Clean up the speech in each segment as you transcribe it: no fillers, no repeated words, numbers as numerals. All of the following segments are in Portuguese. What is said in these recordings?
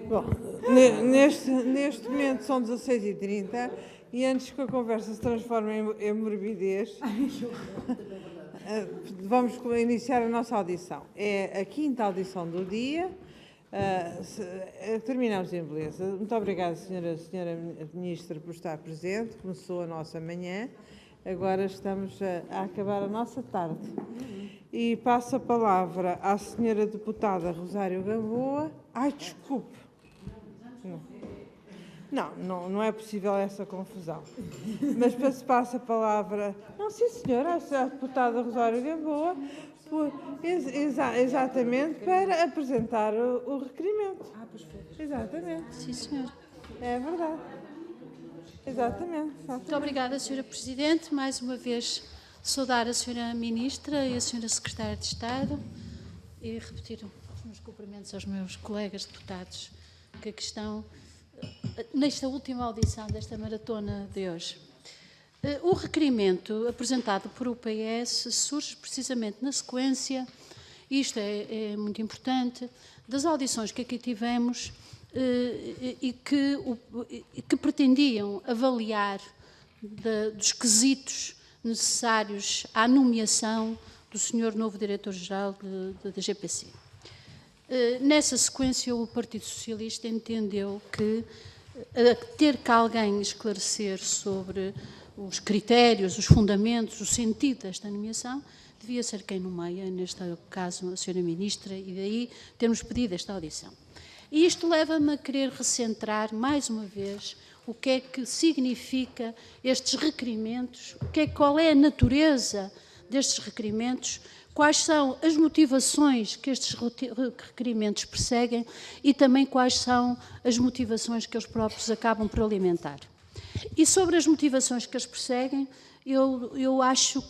Bom, neste momento são 16h30 e antes que a conversa se transforme em morbidez, vamos iniciar a nossa audição. É a quinta audição do dia. Terminamos em beleza. Muito obrigada, senhora Ministra, por estar presente. Começou a nossa manhã. Agora estamos a acabar a nossa tarde. E passo a palavra à senhora deputada Rosário Gamboa. Ai, desculpe. Não é possível essa confusão. Mas passo a palavra... Não, sim, senhora, à deputada Rosário Gamboa, exatamente para apresentar o requerimento. Perfeito. Exatamente. Sim, senhora. É verdade. Exatamente. Muito obrigada, senhora Presidente. Mais uma vez, saudar a senhora Ministra e a senhora Secretária de Estado e repetir os meus cumprimentos aos meus colegas deputados que aqui estão nesta última audição desta maratona de hoje. O requerimento apresentado por o PS surge precisamente na sequência, e isto é muito importante, das audições que aqui tivemos e que pretendiam avaliar dos quesitos necessários à nomeação do senhor novo Diretor-Geral da GPC. Nessa sequência, o Partido Socialista entendeu que ter que alguém esclarecer sobre os critérios, os fundamentos, o sentido desta nomeação, devia ser quem nomeia, neste caso a senhora Ministra, e daí termos pedido esta audição. E isto leva-me a querer recentrar, mais uma vez, o que é que significa estes requerimentos, qual é a natureza destes requerimentos, quais são as motivações que estes requerimentos perseguem e também quais são as motivações que eles próprios acabam por alimentar. E sobre as motivações que eles perseguem, eu acho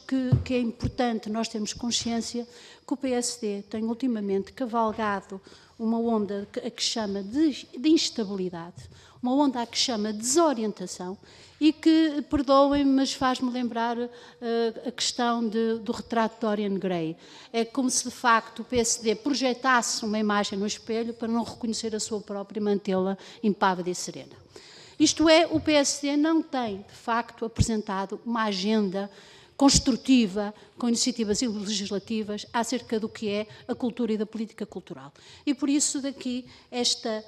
que é importante nós termos consciência que o PSD tem ultimamente cavalgado uma onda a que chama de instabilidade, uma onda a que chama de desorientação e que, perdoem-me, mas faz-me lembrar a questão do retrato de Dorian Gray. É como se, de facto, o PSD projetasse uma imagem no espelho para não reconhecer a sua própria e mantê-la impávida e serena. Isto é, o PSD não tem, de facto, apresentado uma agenda construtiva, com iniciativas legislativas, acerca do que é a cultura e da política cultural. E por isso daqui esta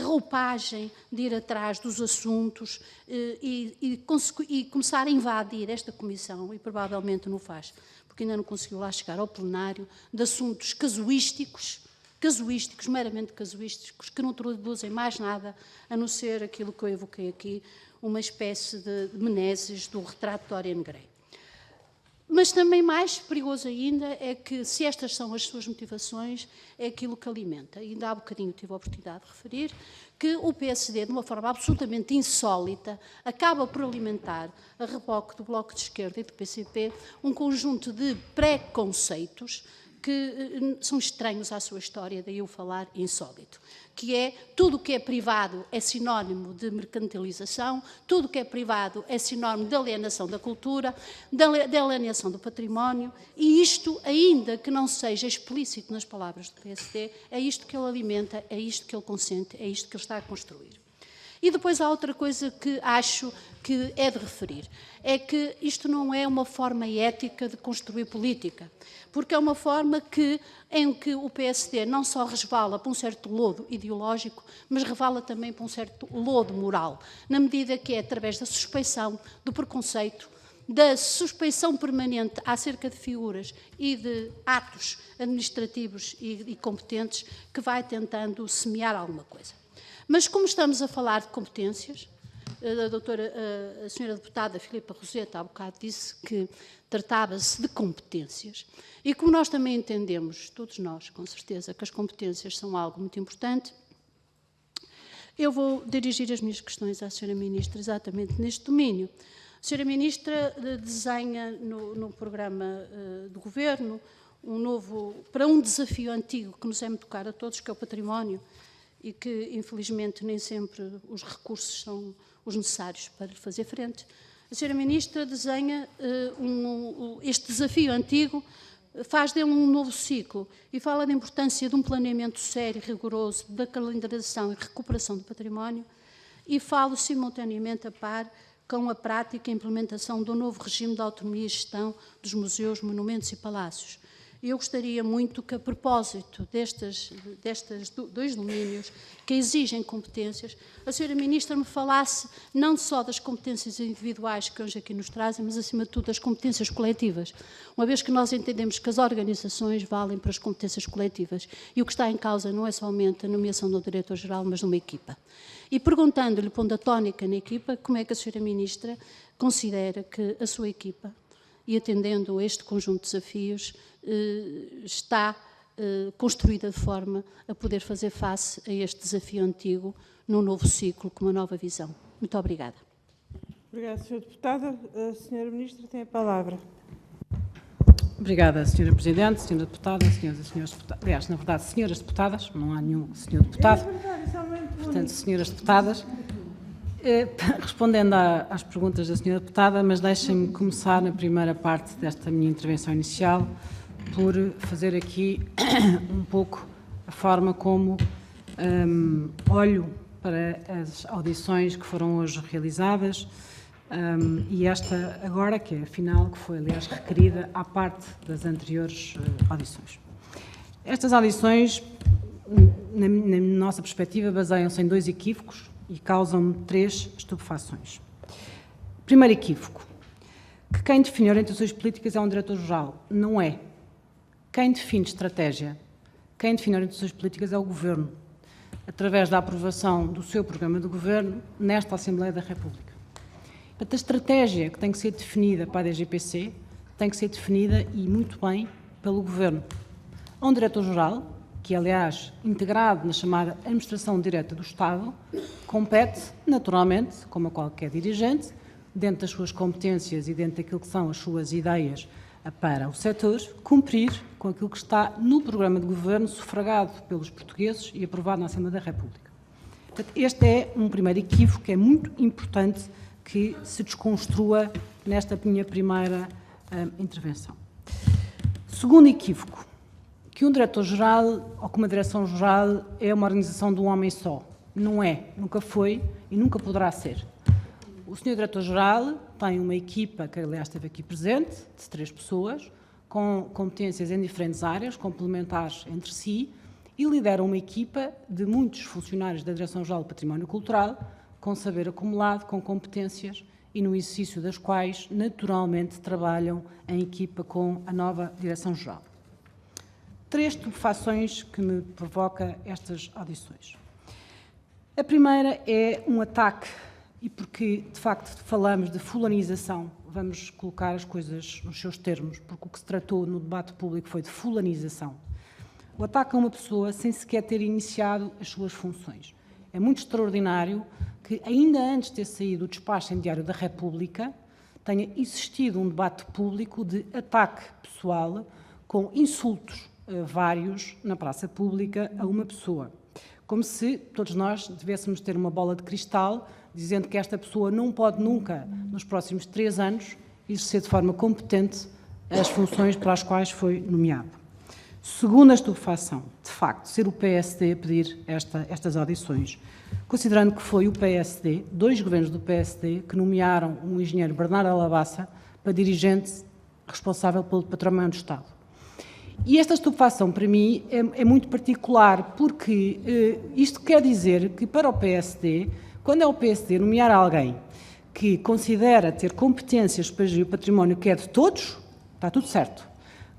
roupagem de ir atrás dos assuntos e começar a invadir esta comissão, e provavelmente não faz, porque ainda não conseguiu lá chegar ao plenário, de assuntos casuísticos, meramente casuísticos, que não traduzem mais nada, a não ser aquilo que eu evoquei aqui, uma espécie de meneses do retrato de Dorian Gray. Mas também mais perigoso ainda é que, se estas são as suas motivações, é aquilo que alimenta. E ainda há bocadinho tive a oportunidade de referir que o PSD, de uma forma absolutamente insólita, acaba por alimentar, a reboque do Bloco de Esquerda e do PCP, um conjunto de preconceitos que são estranhos à sua história, daí eu falar insólito, que é tudo o que é privado é sinónimo de mercantilização, tudo o que é privado é sinónimo de alienação da cultura, de alienação do património, e isto, ainda que não seja explícito nas palavras do PSD, é isto que ele alimenta, é isto que ele consente, é isto que ele está a construir. E depois há outra coisa que acho que é de referir, é que isto não é uma forma ética de construir política, porque é uma forma em que o PSD não só resvala para um certo lodo ideológico, mas resvala também para um certo lodo moral, na medida que é através da suspeição, do preconceito, da suspeição permanente acerca de figuras e de atos administrativos e competentes que vai tentando semear alguma coisa. Mas como estamos a falar de competências, a senhora deputada Filipa Roseta há bocado disse que tratava-se de competências, e como nós também entendemos, todos nós, com certeza, que as competências são algo muito importante, eu vou dirigir as minhas questões à senhora Ministra exatamente neste domínio. A senhora Ministra desenha no programa do Governo para um desafio antigo que nos é muito caro a todos, que é o património, e que, infelizmente, nem sempre os recursos são os necessários para fazer frente. A senhora Ministra desenha este desafio antigo faz dele um novo ciclo e fala da importância de um planeamento sério e rigoroso da calendarização e recuperação do património, e falo simultaneamente a par com a prática e implementação do novo regime de autonomia e gestão dos museus, monumentos e palácios. Eu gostaria muito que, a propósito destes dois domínios que exigem competências, a Sra. Ministra me falasse não só das competências individuais que hoje aqui nos trazem, mas, acima de tudo, das competências coletivas, uma vez que nós entendemos que as organizações valem para as competências coletivas e o que está em causa não é somente a nomeação do Diretor-Geral, mas de uma equipa. E perguntando-lhe, pondo a tónica na equipa, como é que a Sra. Ministra considera que a sua equipa, e atendendo a este conjunto de desafios, está construída de forma a poder fazer face a este desafio antigo num novo ciclo, com uma nova visão. Muito obrigada. Obrigada, Sra. Deputada. A Sra. Ministra tem a palavra. Obrigada, Sra. Presidente, Sra. Deputada, Sras. e Srs. Deputados. Aliás, na verdade, Senhoras Deputadas, não há nenhum Sr. Deputado. Portanto, Senhoras Deputadas. Respondendo às perguntas da Sra. Deputada, mas deixem-me começar na primeira parte desta minha intervenção inicial por fazer aqui um pouco a forma como olho para as audições que foram hoje realizadas e esta agora, que é a final, que foi, aliás, requerida à parte das anteriores audições. Estas audições, na nossa perspectiva, baseiam-se em dois equívocos e causam-me 3 estupefações. Primeiro equívoco, que quem define orientações políticas é um diretor-geral. Não é. Quem define estratégia, quem define orientações políticas é o Governo, através da aprovação do seu programa de governo nesta Assembleia da República. Portanto, a estratégia que tem que ser definida para a DGPC tem que ser definida, e muito bem, pelo Governo. Há um diretor-geral, que, aliás, integrado na chamada Administração Direta do Estado, compete, naturalmente, como a qualquer dirigente, dentro das suas competências e dentro daquilo que são as suas ideias para o setor, cumprir com aquilo que está no programa de governo sufragado pelos portugueses e aprovado na Assembleia da República. Portanto, este é um primeiro equívoco que é muito importante que se desconstrua nesta minha primeira intervenção. Segundo equívoco, que um diretor-geral ou que uma direção-geral é uma organização de um homem só. Não é, nunca foi e nunca poderá ser. O Sr. Diretor-Geral tem uma equipa, que aliás esteve aqui presente, de 3 pessoas, com competências em diferentes áreas, complementares entre si, e lidera uma equipa de muitos funcionários da Direção-Geral do Património Cultural, com saber acumulado, com competências, e no exercício das quais, naturalmente, trabalham em equipa com a nova Direção-Geral. 3 estupefações que me provoca estas audições. A primeira é um ataque, e porque, de facto, falamos de fulanização, vamos colocar as coisas nos seus termos, porque o que se tratou no debate público foi de fulanização. O ataque a uma pessoa sem sequer ter iniciado as suas funções. É muito extraordinário que, ainda antes de ter saído o despacho em Diário da República, tenha existido um debate público de ataque pessoal com insultos vários na praça pública a uma pessoa. Como se todos nós devêssemos ter uma bola de cristal dizendo que esta pessoa não pode nunca, nos próximos 3 anos, exercer de forma competente as funções para as quais foi nomeado. Segunda estupefação, de facto, ser o PSD a pedir estas audições, considerando que foi o PSD, 2 governos do PSD, que nomearam o engenheiro Bernardo Alabassa para dirigente responsável pelo Património do Estado. E esta estupefação, para mim, é muito particular, porque isto quer dizer que, para o PSD, quando é o PSD nomear alguém que considera ter competências para gerir o património que é de todos, está tudo certo.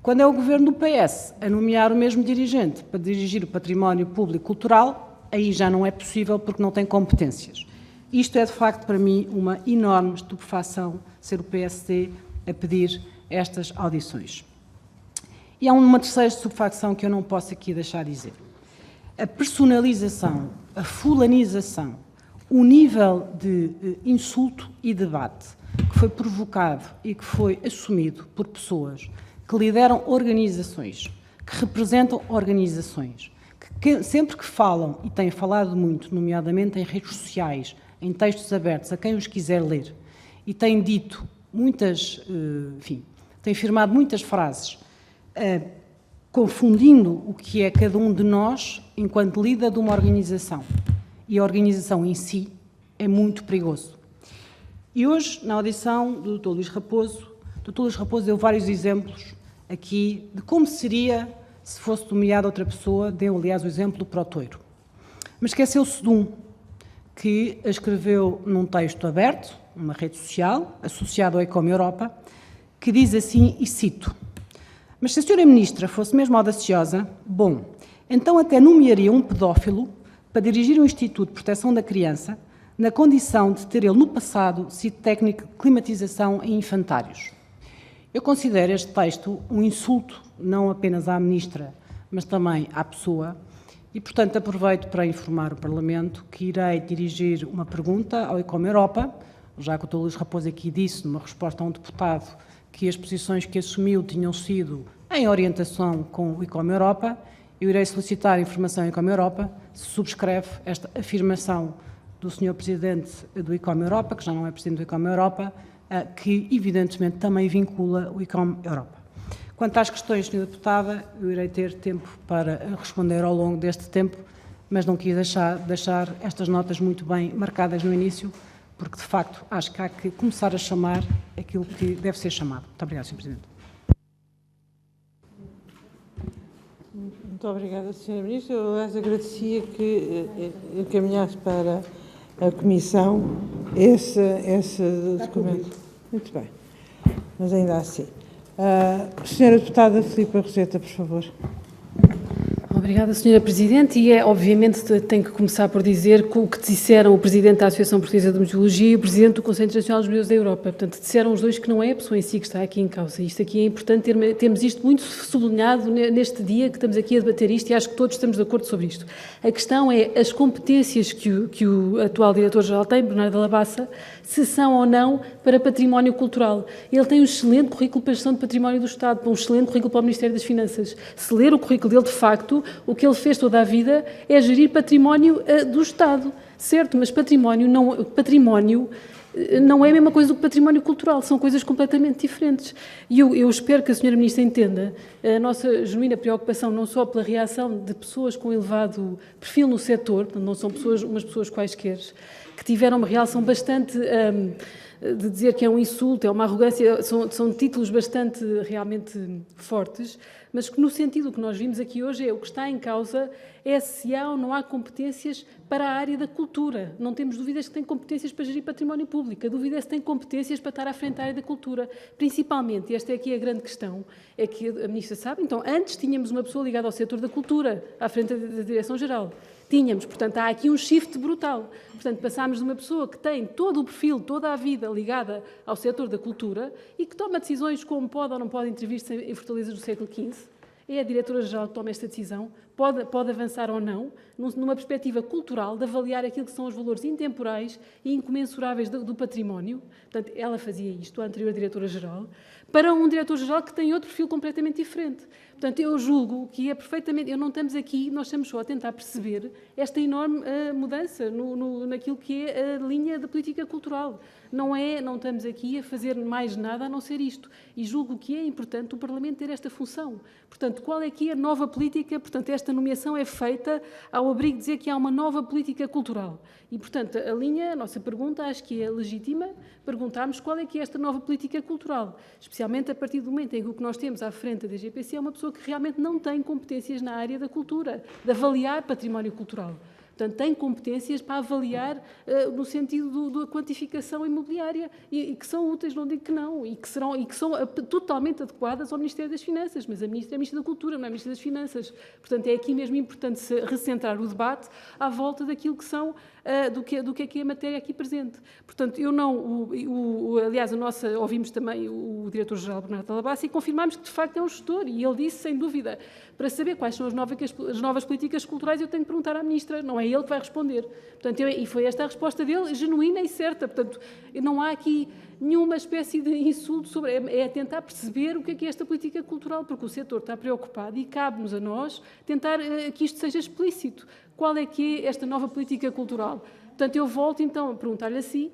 Quando é o governo do PS a nomear o mesmo dirigente para dirigir o património público cultural, aí já não é possível porque não tem competências. Isto é, de facto, para mim, uma enorme estupefação, ser o PSD a pedir estas audições. E há uma terceira estupefação que eu não posso aqui deixar de dizer. A personalização, a fulanização, o nível de insulto e debate que foi provocado e que foi assumido por pessoas que lideram organizações, que representam organizações, que sempre que falam, e têm falado muito, nomeadamente em redes sociais, em textos abertos, a quem os quiser ler, e têm dito muitas, enfim, têm afirmado muitas frases confundindo o que é cada um de nós enquanto líder de uma organização. E a organização em si é muito perigoso. E hoje, na audição do Dr. Luís Raposo, o Dr. Luís Raposo deu vários exemplos aqui de como seria se fosse nomeada outra pessoa. Deu, aliás, o exemplo do Protoiro. Mas esqueceu-se de um, que a escreveu num texto aberto, numa rede social, associado ao Ecom Europa, que diz assim, e cito: "Mas se a Sra. Ministra fosse mesmo audaciosa, bom, então até nomearia um pedófilo para dirigir o Instituto de Proteção da Criança, na condição de ter ele no passado sido técnico de climatização em infantários." Eu considero este texto um insulto não apenas à Ministra, mas também à pessoa, e, portanto, aproveito para informar o Parlamento que irei dirigir uma pergunta ao Ecom Europa, já que o Dr. Luís Raposo aqui disse, numa resposta a um deputado, que as posições que assumiu tinham sido em orientação com o Ecom Europa. Eu irei solicitar informação ao Ecom Europa se subscreve esta afirmação do Sr. Presidente do Ecom Europa, que já não é Presidente do Ecom Europa, que evidentemente também vincula o Ecom Europa. Quanto às questões, Sra. Deputada, eu irei ter tempo para responder ao longo deste tempo, mas não quis deixar estas notas muito bem marcadas no início, porque, de facto, acho que há que começar a chamar aquilo que deve ser chamado. Muito obrigada, Sr. Presidente. Muito obrigada, Sra. Ministra. Eu, aliás, agradecia que encaminhasse para a Comissão esse documento. Muito bem. Mas ainda assim. Sra. Deputada Filipa Roseta, por favor. Obrigada, Sra. Presidente, e obviamente tenho que começar por dizer o que disseram o Presidente da Associação Portuguesa de Museologia e o Presidente do Conselho Internacional dos Museus da Europa. Portanto, disseram os dois que não é a pessoa em si que está aqui em causa. Isto aqui é importante, temos isto muito sublinhado neste dia que estamos aqui a debater isto, e acho que todos estamos de acordo sobre isto. A questão é as competências que o atual Diretor-Geral tem, Bernardo Labassa, se são ou não para património cultural. Ele tem um excelente currículo para a gestão de património do Estado, um excelente currículo para o Ministério das Finanças. Se ler o currículo dele, de facto, o que ele fez toda a vida é gerir património do Estado, certo? Mas património não é a mesma coisa do que património cultural, são coisas completamente diferentes. E eu espero que a Sra. Ministra entenda a nossa genuína preocupação, não só pela reação de pessoas com elevado perfil no setor, não são umas pessoas quaisquer, que tiveram uma reação bastante de dizer que é um insulto, é uma arrogância, são títulos bastante realmente fortes, mas que no sentido que nós vimos aqui hoje o que está em causa é se há ou não há competências para a área da cultura. Não temos dúvidas que tem competências para gerir património público, a dúvida é se tem competências para estar à frente da área da cultura. Principalmente, e esta é aqui a grande questão, é que a Ministra sabe, então antes tínhamos uma pessoa ligada ao setor da cultura, à frente da Direção-Geral. Tínhamos, portanto, há aqui um shift brutal. Portanto, passámos de uma pessoa que tem todo o perfil, toda a vida ligada ao setor da cultura e que toma decisões como pode ou não pode intervir em fortalezas do século XV. É a Diretora-Geral que toma esta decisão, pode avançar ou não, numa perspectiva cultural, de avaliar aquilo que são os valores intemporais e incomensuráveis do património. Portanto, ela fazia isto, a anterior Diretora-Geral, para um Diretor-Geral que tem outro perfil completamente diferente. Portanto, eu julgo que é perfeitamente... Não estamos aqui, nós estamos só a tentar perceber esta enorme mudança naquilo que é a linha da política cultural. Não estamos aqui a fazer mais nada a não ser isto. E julgo que é importante o Parlamento ter esta função. Portanto, qual é que é a nova política? Portanto, esta nomeação é feita ao abrigo de dizer que há uma nova política cultural. E, portanto, a nossa pergunta, acho que é legítima, perguntarmos qual é que é esta nova política cultural. Especialmente a partir do momento em que o que nós temos à frente da DGPC é uma pessoa que realmente não tem competências na área da cultura, de avaliar património cultural. Portanto, tem competências para avaliar no sentido da quantificação imobiliária e que são úteis, não digo que não, e que são totalmente adequadas ao Ministério das Finanças, mas a Ministra é Ministra da Cultura, não é Ministra das Finanças. Portanto, é aqui mesmo importante se recentrar o debate à volta daquilo que são, do que é a matéria aqui presente. Portanto, aliás, ouvimos também o Diretor-Geral Bernardo Labassa e confirmámos que, de facto, é um gestor, e ele disse, sem dúvida, para saber quais são as novas políticas culturais, eu tenho que perguntar à Ministra, não é ele que vai responder. Portanto, e foi esta a resposta dele, genuína e certa. Portanto, não há aqui nenhuma espécie de insulto sobre... É tentar perceber o que é esta política cultural, porque o setor está preocupado e cabe-nos a nós tentar que isto seja explícito. Qual é que é esta nova política cultural? Portanto, eu volto então a perguntar-lhe assim,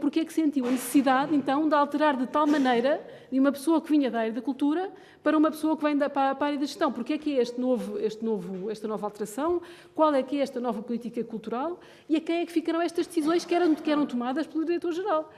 porque é que sentiu a necessidade, então, de alterar de tal maneira de uma pessoa que vinha da área da cultura para uma pessoa que vem para a área da gestão? Porque é que é esta nova alteração? Qual é que é esta nova política cultural? E a quem é que ficarão estas decisões que eram tomadas pelo Diretor-Geral?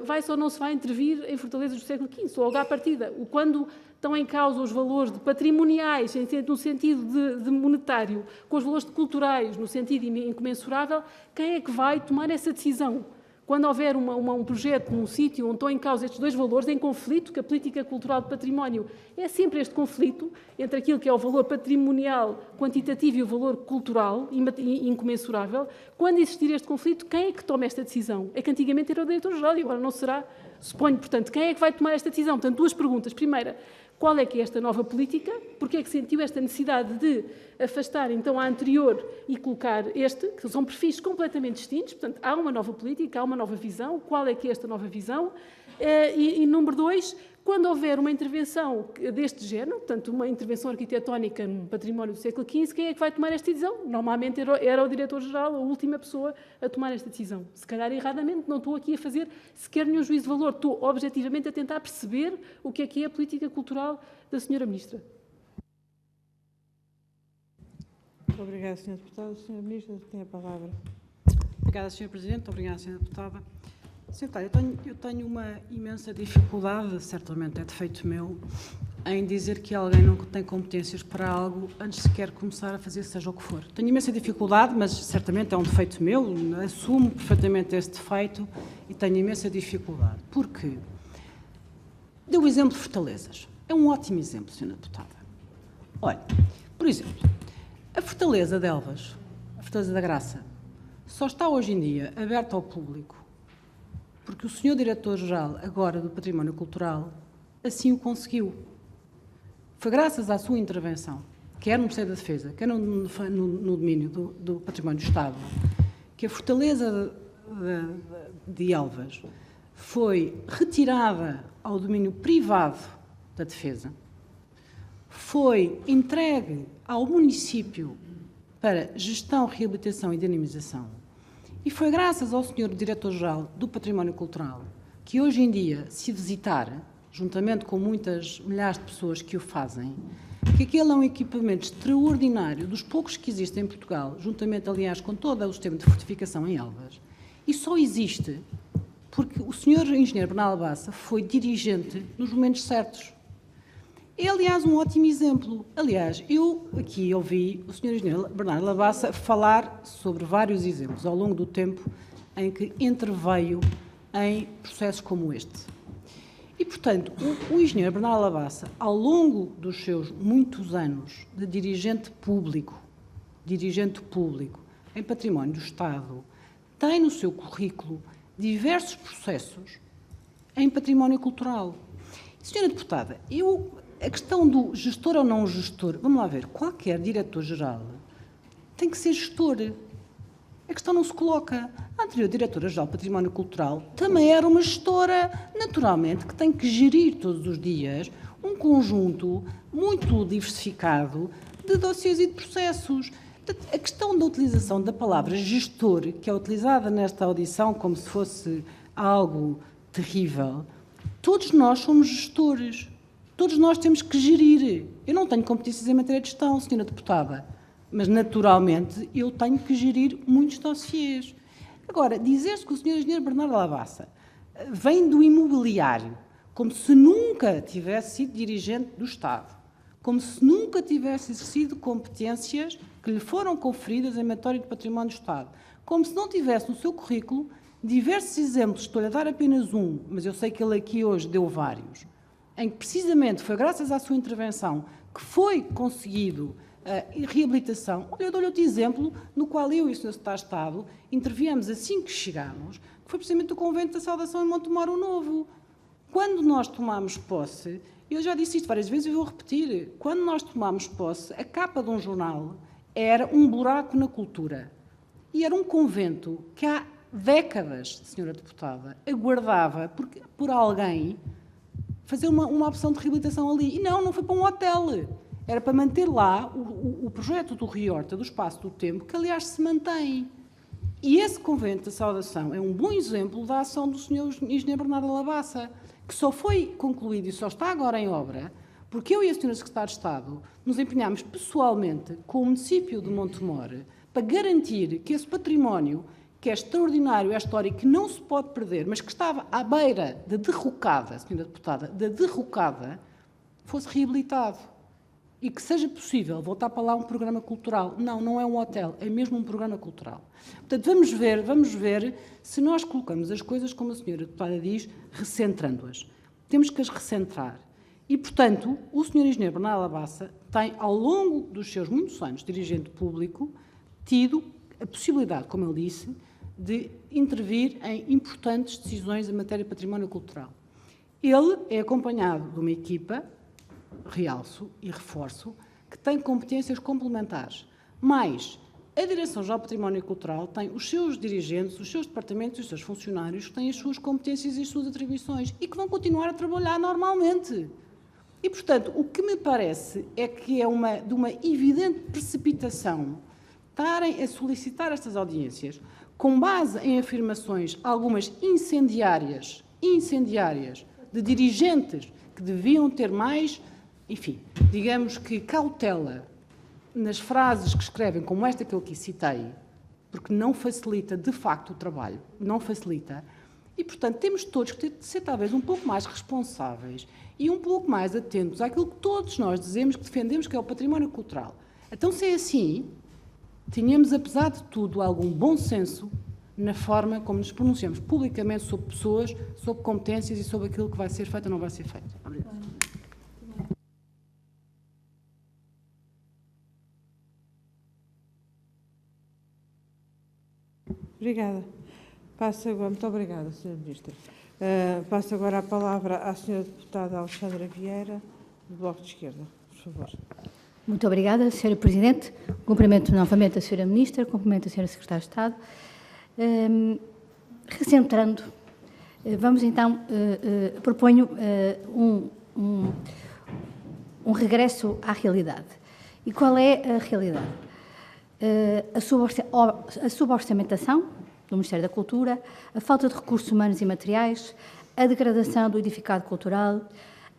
Vai-se ou não se vai intervir em fortalezas do século XV? Logo à partida, quando estão em causa os valores de patrimoniais, no sentido de monetário, com os valores culturais, no sentido incomensurável, quem é que vai tomar essa decisão? Quando houver um projeto num sítio onde estão em causa estes dois valores, em conflito, que a política cultural de património é sempre este conflito entre aquilo que é o valor patrimonial quantitativo e o valor cultural incomensurável, quando existir este conflito, quem é que toma esta decisão? É que antigamente era o Diretor-Geral e agora não será, suponho. Portanto, quem é que vai tomar esta decisão? Portanto, duas perguntas. Primeira, qual é que é esta nova política? Porque é que sentiu esta necessidade de afastar, então, a anterior e colocar que são perfis completamente distintos? Portanto, há uma nova política, há uma nova visão. Qual é que é esta nova visão? E número 2, quando houver uma intervenção deste género, portanto, uma intervenção arquitetónica no património do século XV, quem é que vai tomar esta decisão? Normalmente era o Diretor-Geral, a última pessoa a tomar esta decisão. Se calhar erradamente, não estou aqui a fazer sequer nenhum juízo de valor, estou objetivamente a tentar perceber o que é a política cultural da Sra. Ministra. Muito obrigada, Sra. Deputada. Sra. Ministra, tem a palavra. Obrigada, Sra. Presidente. Obrigada, Sra. Deputada. Senhora, eu tenho uma imensa dificuldade, certamente é defeito meu, em dizer que alguém não tem competências para algo antes de sequer começar a fazer seja o que for. Tenho imensa dificuldade, mas certamente é um defeito meu, assumo perfeitamente esse defeito e tenho imensa dificuldade. Porquê? Deu o exemplo de Fortalezas. É um ótimo exemplo, Sra. Deputada. Olha, por exemplo, a Fortaleza de Elvas, a Fortaleza da Graça, só está hoje em dia aberta ao público porque o Sr. Diretor-Geral, agora do Património Cultural, assim o conseguiu. Foi graças à sua intervenção, quer no Ministério da Defesa, quer no domínio do Património do Estado, que a Fortaleza de Elvas foi retirada ao domínio privado da Defesa, foi entregue ao município para gestão, reabilitação e dinamização. E foi graças ao Sr. Diretor-Geral do Património Cultural que hoje em dia, se visitar, juntamente com muitas milhares de pessoas que o fazem, que aquele é um equipamento extraordinário, dos poucos que existem em Portugal, juntamente, aliás, com todo o sistema de fortificação em Elvas, e só existe porque o Sr. Engenheiro Bernardo Labassa foi dirigente nos momentos certos. É, aliás, um ótimo exemplo. Aliás, eu aqui ouvi o Sr. Engenheiro Bernardo Labassa falar sobre vários exemplos ao longo do tempo em que interveio em processos como este. E, portanto, o Engenheiro Bernardo Labassa, ao longo dos seus muitos anos de dirigente público em património do Estado, tem no seu currículo diversos processos em património cultural. Senhora Deputada, a questão do gestor ou não gestor, vamos lá ver, qualquer diretor-geral tem que ser gestor. A questão não se coloca. A anterior diretora-geral do Património Cultural também era uma gestora, naturalmente, que tem que gerir todos os dias um conjunto muito diversificado de dossiês e de processos. A questão da utilização da palavra gestor, que é utilizada nesta audição como se fosse algo terrível, todos nós somos gestores. Todos nós temos que gerir. Eu não tenho competências em matéria de gestão, Sra. Deputada, mas, naturalmente, eu tenho que gerir muitos dossiês. Agora, dizer-se que o Sr. Engenheiro Bernardo Labassa vem do imobiliário, como se nunca tivesse sido dirigente do Estado, como se nunca tivesse exercido competências que lhe foram conferidas em matéria de património do Estado, como se não tivesse no seu currículo diversos exemplos, estou-lhe a dar apenas um, mas eu sei que ele aqui hoje deu vários, em que precisamente foi graças à sua intervenção que foi conseguido a reabilitação. Olha, eu dou-lhe outro exemplo, no qual eu e o Sr. Secretário de Estado interviemos assim que chegámos, que foi precisamente o Convento da Saudação em Montemoro Novo. Quando nós tomámos posse, eu já disse isto várias vezes e vou repetir, quando nós tomámos posse, a capa de um jornal era um buraco na cultura. E era um convento que há décadas, Sra. Deputada, aguardava por alguém fazer uma opção de reabilitação ali. E não foi para um hotel. Era para manter lá o projeto do Rio Horta, do Espaço do Tempo, que, aliás, se mantém. E esse convento da saudação é um bom exemplo da ação do Sr. Engenheiro Bernardo Labassa, que só foi concluído e só está agora em obra, porque eu e a Sra. Secretária de Estado nos empenhámos pessoalmente com o município de Montemor para garantir que esse património, que é extraordinário, é histórico, que não se pode perder, mas que estava à beira da derrocada, Sra. Deputada, da derrocada, fosse reabilitado. E que seja possível voltar para lá um programa cultural. Não, não é um hotel, é mesmo um programa cultural. Portanto, vamos ver se nós colocamos as coisas, como a senhora deputada diz, recentrando-as. Temos que as recentrar. E, portanto, o Sr. Engenheiro Bernardo Labassa tem, ao longo dos seus muitos anos de dirigente público, tido a possibilidade, como ele disse, de intervir em importantes decisões em matéria de património cultural. Ele é acompanhado de uma equipa, realço e reforço, que tem competências complementares. Mas a Direção-Geral do Património Cultural tem os seus dirigentes, os seus departamentos e os seus funcionários que têm as suas competências e as suas atribuições e que vão continuar a trabalhar normalmente. E, portanto, o que me parece é que é de uma evidente precipitação estarem a solicitar estas audiências com base em afirmações, algumas incendiárias, de dirigentes que deviam ter mais, enfim, digamos que cautela nas frases que escrevem, como esta que eu aqui citei, porque não facilita, de facto, o trabalho, não facilita. E, portanto, temos todos que ser talvez um pouco mais responsáveis e um pouco mais atentos àquilo que todos nós dizemos que defendemos, que é o património cultural. Então, se é assim, tínhamos, apesar de tudo, algum bom senso na forma como nos pronunciamos publicamente sobre pessoas, sobre competências e sobre aquilo que vai ser feito ou não vai ser feito. Obrigada. Obrigada. Muito obrigada, Sra. Ministra. Passo agora a palavra à Sra. Deputada Alexandra Vieira, do Bloco de Esquerda. Por favor. Muito obrigada, Sra. Presidente. Cumprimento novamente a Sra. Ministra, cumprimento a Sra. Secretária de Estado. Recentrando, vamos então, proponho um regresso à realidade. E qual é a realidade? A suborçamentação do Ministério da Cultura, a falta de recursos humanos e materiais, a degradação do edificado cultural,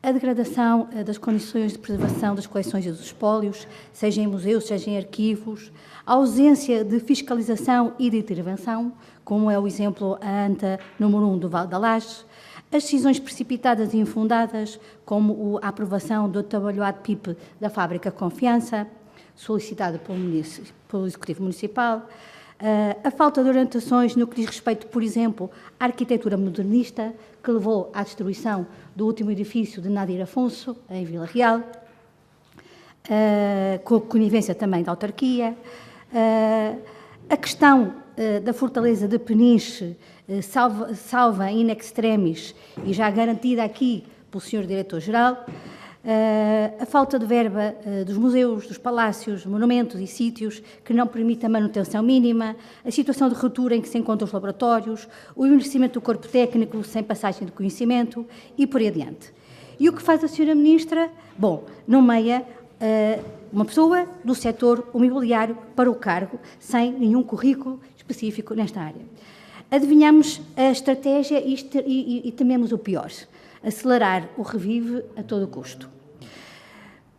a degradação das condições de preservação das coleções e dos espólios, seja em museus, seja em arquivos, a ausência de fiscalização e de intervenção, como é o exemplo a ANTA número 1 do Vale da Laje, as decisões precipitadas e infundadas, como a aprovação do atabalhoado PIP da Fábrica Confiança, solicitada pelo Executivo Municipal, a falta de orientações no que diz respeito, por exemplo, à arquitetura modernista, que levou à destruição do último edifício de Nadir Afonso, em Vila Real, com a conivência também da autarquia, a questão da fortaleza de Peniche, salva in extremis e já garantida aqui pelo Sr. Diretor-Geral, a falta de verba dos museus, dos palácios, monumentos e sítios que não permite a manutenção mínima, a situação de ruptura em que se encontram os laboratórios, o envelhecimento do corpo técnico sem passagem de conhecimento e por aí adiante. E o que faz a Sra. Ministra? Bom, nomeia uma pessoa do setor imobiliário para o cargo, sem nenhum currículo específico nesta área. Adivinhamos a estratégia e tememos o pior: acelerar o revive a todo custo.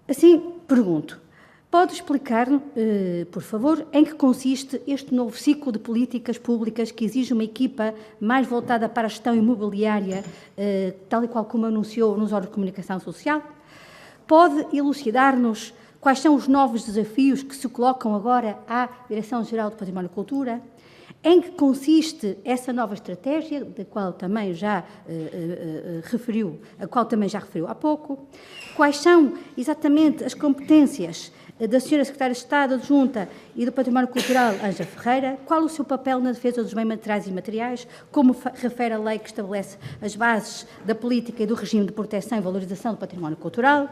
Assim, pergunto, pode explicar, por favor, em que consiste este novo ciclo de políticas públicas que exige uma equipa mais voltada para a gestão imobiliária, tal e qual como anunciou nos órgãos de comunicação social? Pode elucidar-nos quais são os novos desafios que se colocam agora à Direção-Geral do Património e Cultura? Em que consiste essa nova estratégia, da qual também já referiu há pouco? Quais são exatamente as competências da Sra. Secretária de Estado Adjunta e do Património Cultural, Ângela Ferreira? Qual o seu papel na defesa dos bens materiais e imateriais? Como refere a lei que estabelece as bases da política e do regime de proteção e valorização do património cultural?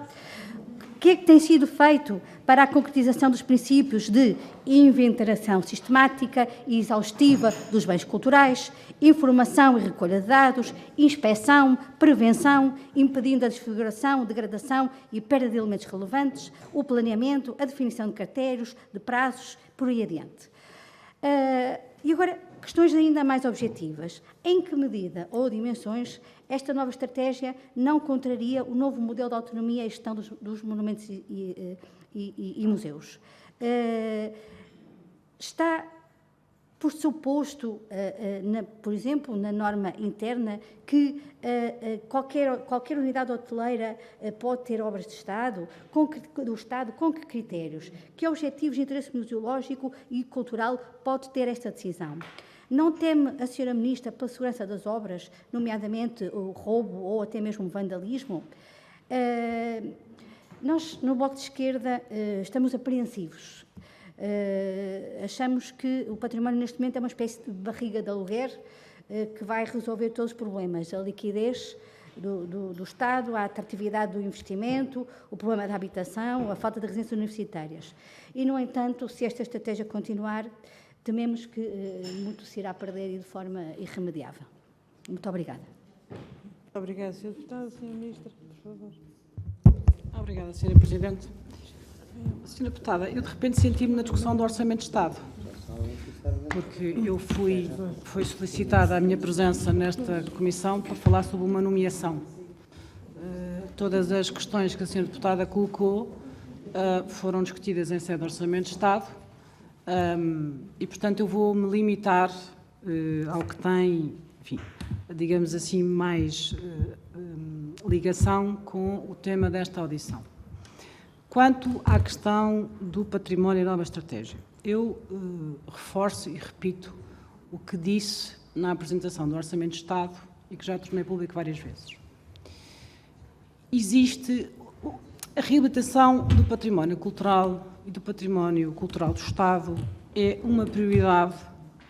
O que é que tem sido feito para a concretização dos princípios de inventariação sistemática e exaustiva dos bens culturais, informação e recolha de dados, inspeção, prevenção, impedindo a desfiguração, degradação e perda de elementos relevantes, o planeamento, a definição de critérios, de prazos, por aí adiante. E agora, questões ainda mais objetivas. Em que medida ou dimensões esta nova estratégia não contraria o novo modelo de autonomia e gestão dos monumentos e museus? Está por suposto, por exemplo, na norma interna, que qualquer unidade hoteleira pode ter obras de Estado, do Estado, com que critérios? Que objetivos de interesse museológico e cultural pode ter esta decisão? Não teme a Sra. Ministra pela segurança das obras, nomeadamente o roubo ou até mesmo o vandalismo? Nós, no Bloco de Esquerda, estamos apreensivos. Achamos que o património neste momento é uma espécie de barriga de aluguer que vai resolver todos os problemas, a liquidez do Estado, a atratividade do investimento, o problema da habitação, a falta de residências universitárias. E, no entanto, se esta estratégia continuar, tememos que muito se irá perder e de forma irremediável. Muito obrigada. Muito obrigada, Sra. Deputada. Sra. Ministra, por favor. Obrigada, Sra. Presidente. Sra. Deputada, eu de repente senti-me na discussão do Orçamento de Estado, porque foi solicitada a minha presença nesta comissão para falar sobre uma nomeação. Todas as questões que a Sra. Deputada colocou foram discutidas em sede do Orçamento de Estado e, portanto, eu vou-me limitar ao que tem, enfim, digamos assim, mais ligação com o tema desta audição. Quanto à questão do património e nova estratégia, eu reforço e repito o que disse na apresentação do Orçamento de Estado e que já tornei público várias vezes. Existe a reabilitação do património cultural e do património cultural do Estado é uma prioridade,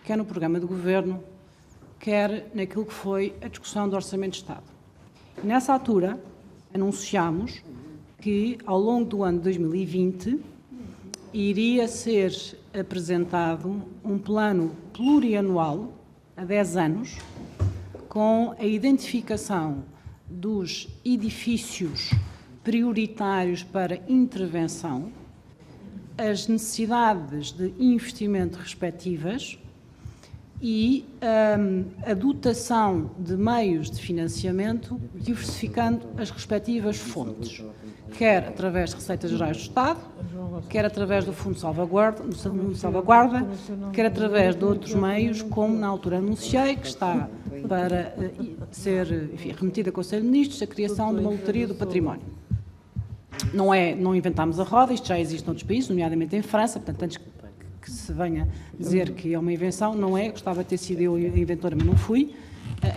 quer no programa do Governo, quer naquilo que foi a discussão do Orçamento de Estado. E nessa altura, anunciámos que, ao longo do ano de 2020, iria ser apresentado um plano plurianual, a 10 anos, com a identificação dos edifícios prioritários para intervenção, as necessidades de investimento respectivas e a dotação de meios de financiamento, diversificando as respectivas fontes, quer através de Receitas Gerais do Estado, quer através do Fundo de Salvaguarda, quer através de outros meios, como na altura anunciei, que está para ser, enfim, remetida ao Conselho de Ministros, a criação de uma lotaria do património. Não inventámos a roda, isto já existe noutros países, nomeadamente em França, portanto, antes que se venha dizer que é uma invenção, não é, gostava de ter sido eu a inventora, mas não fui,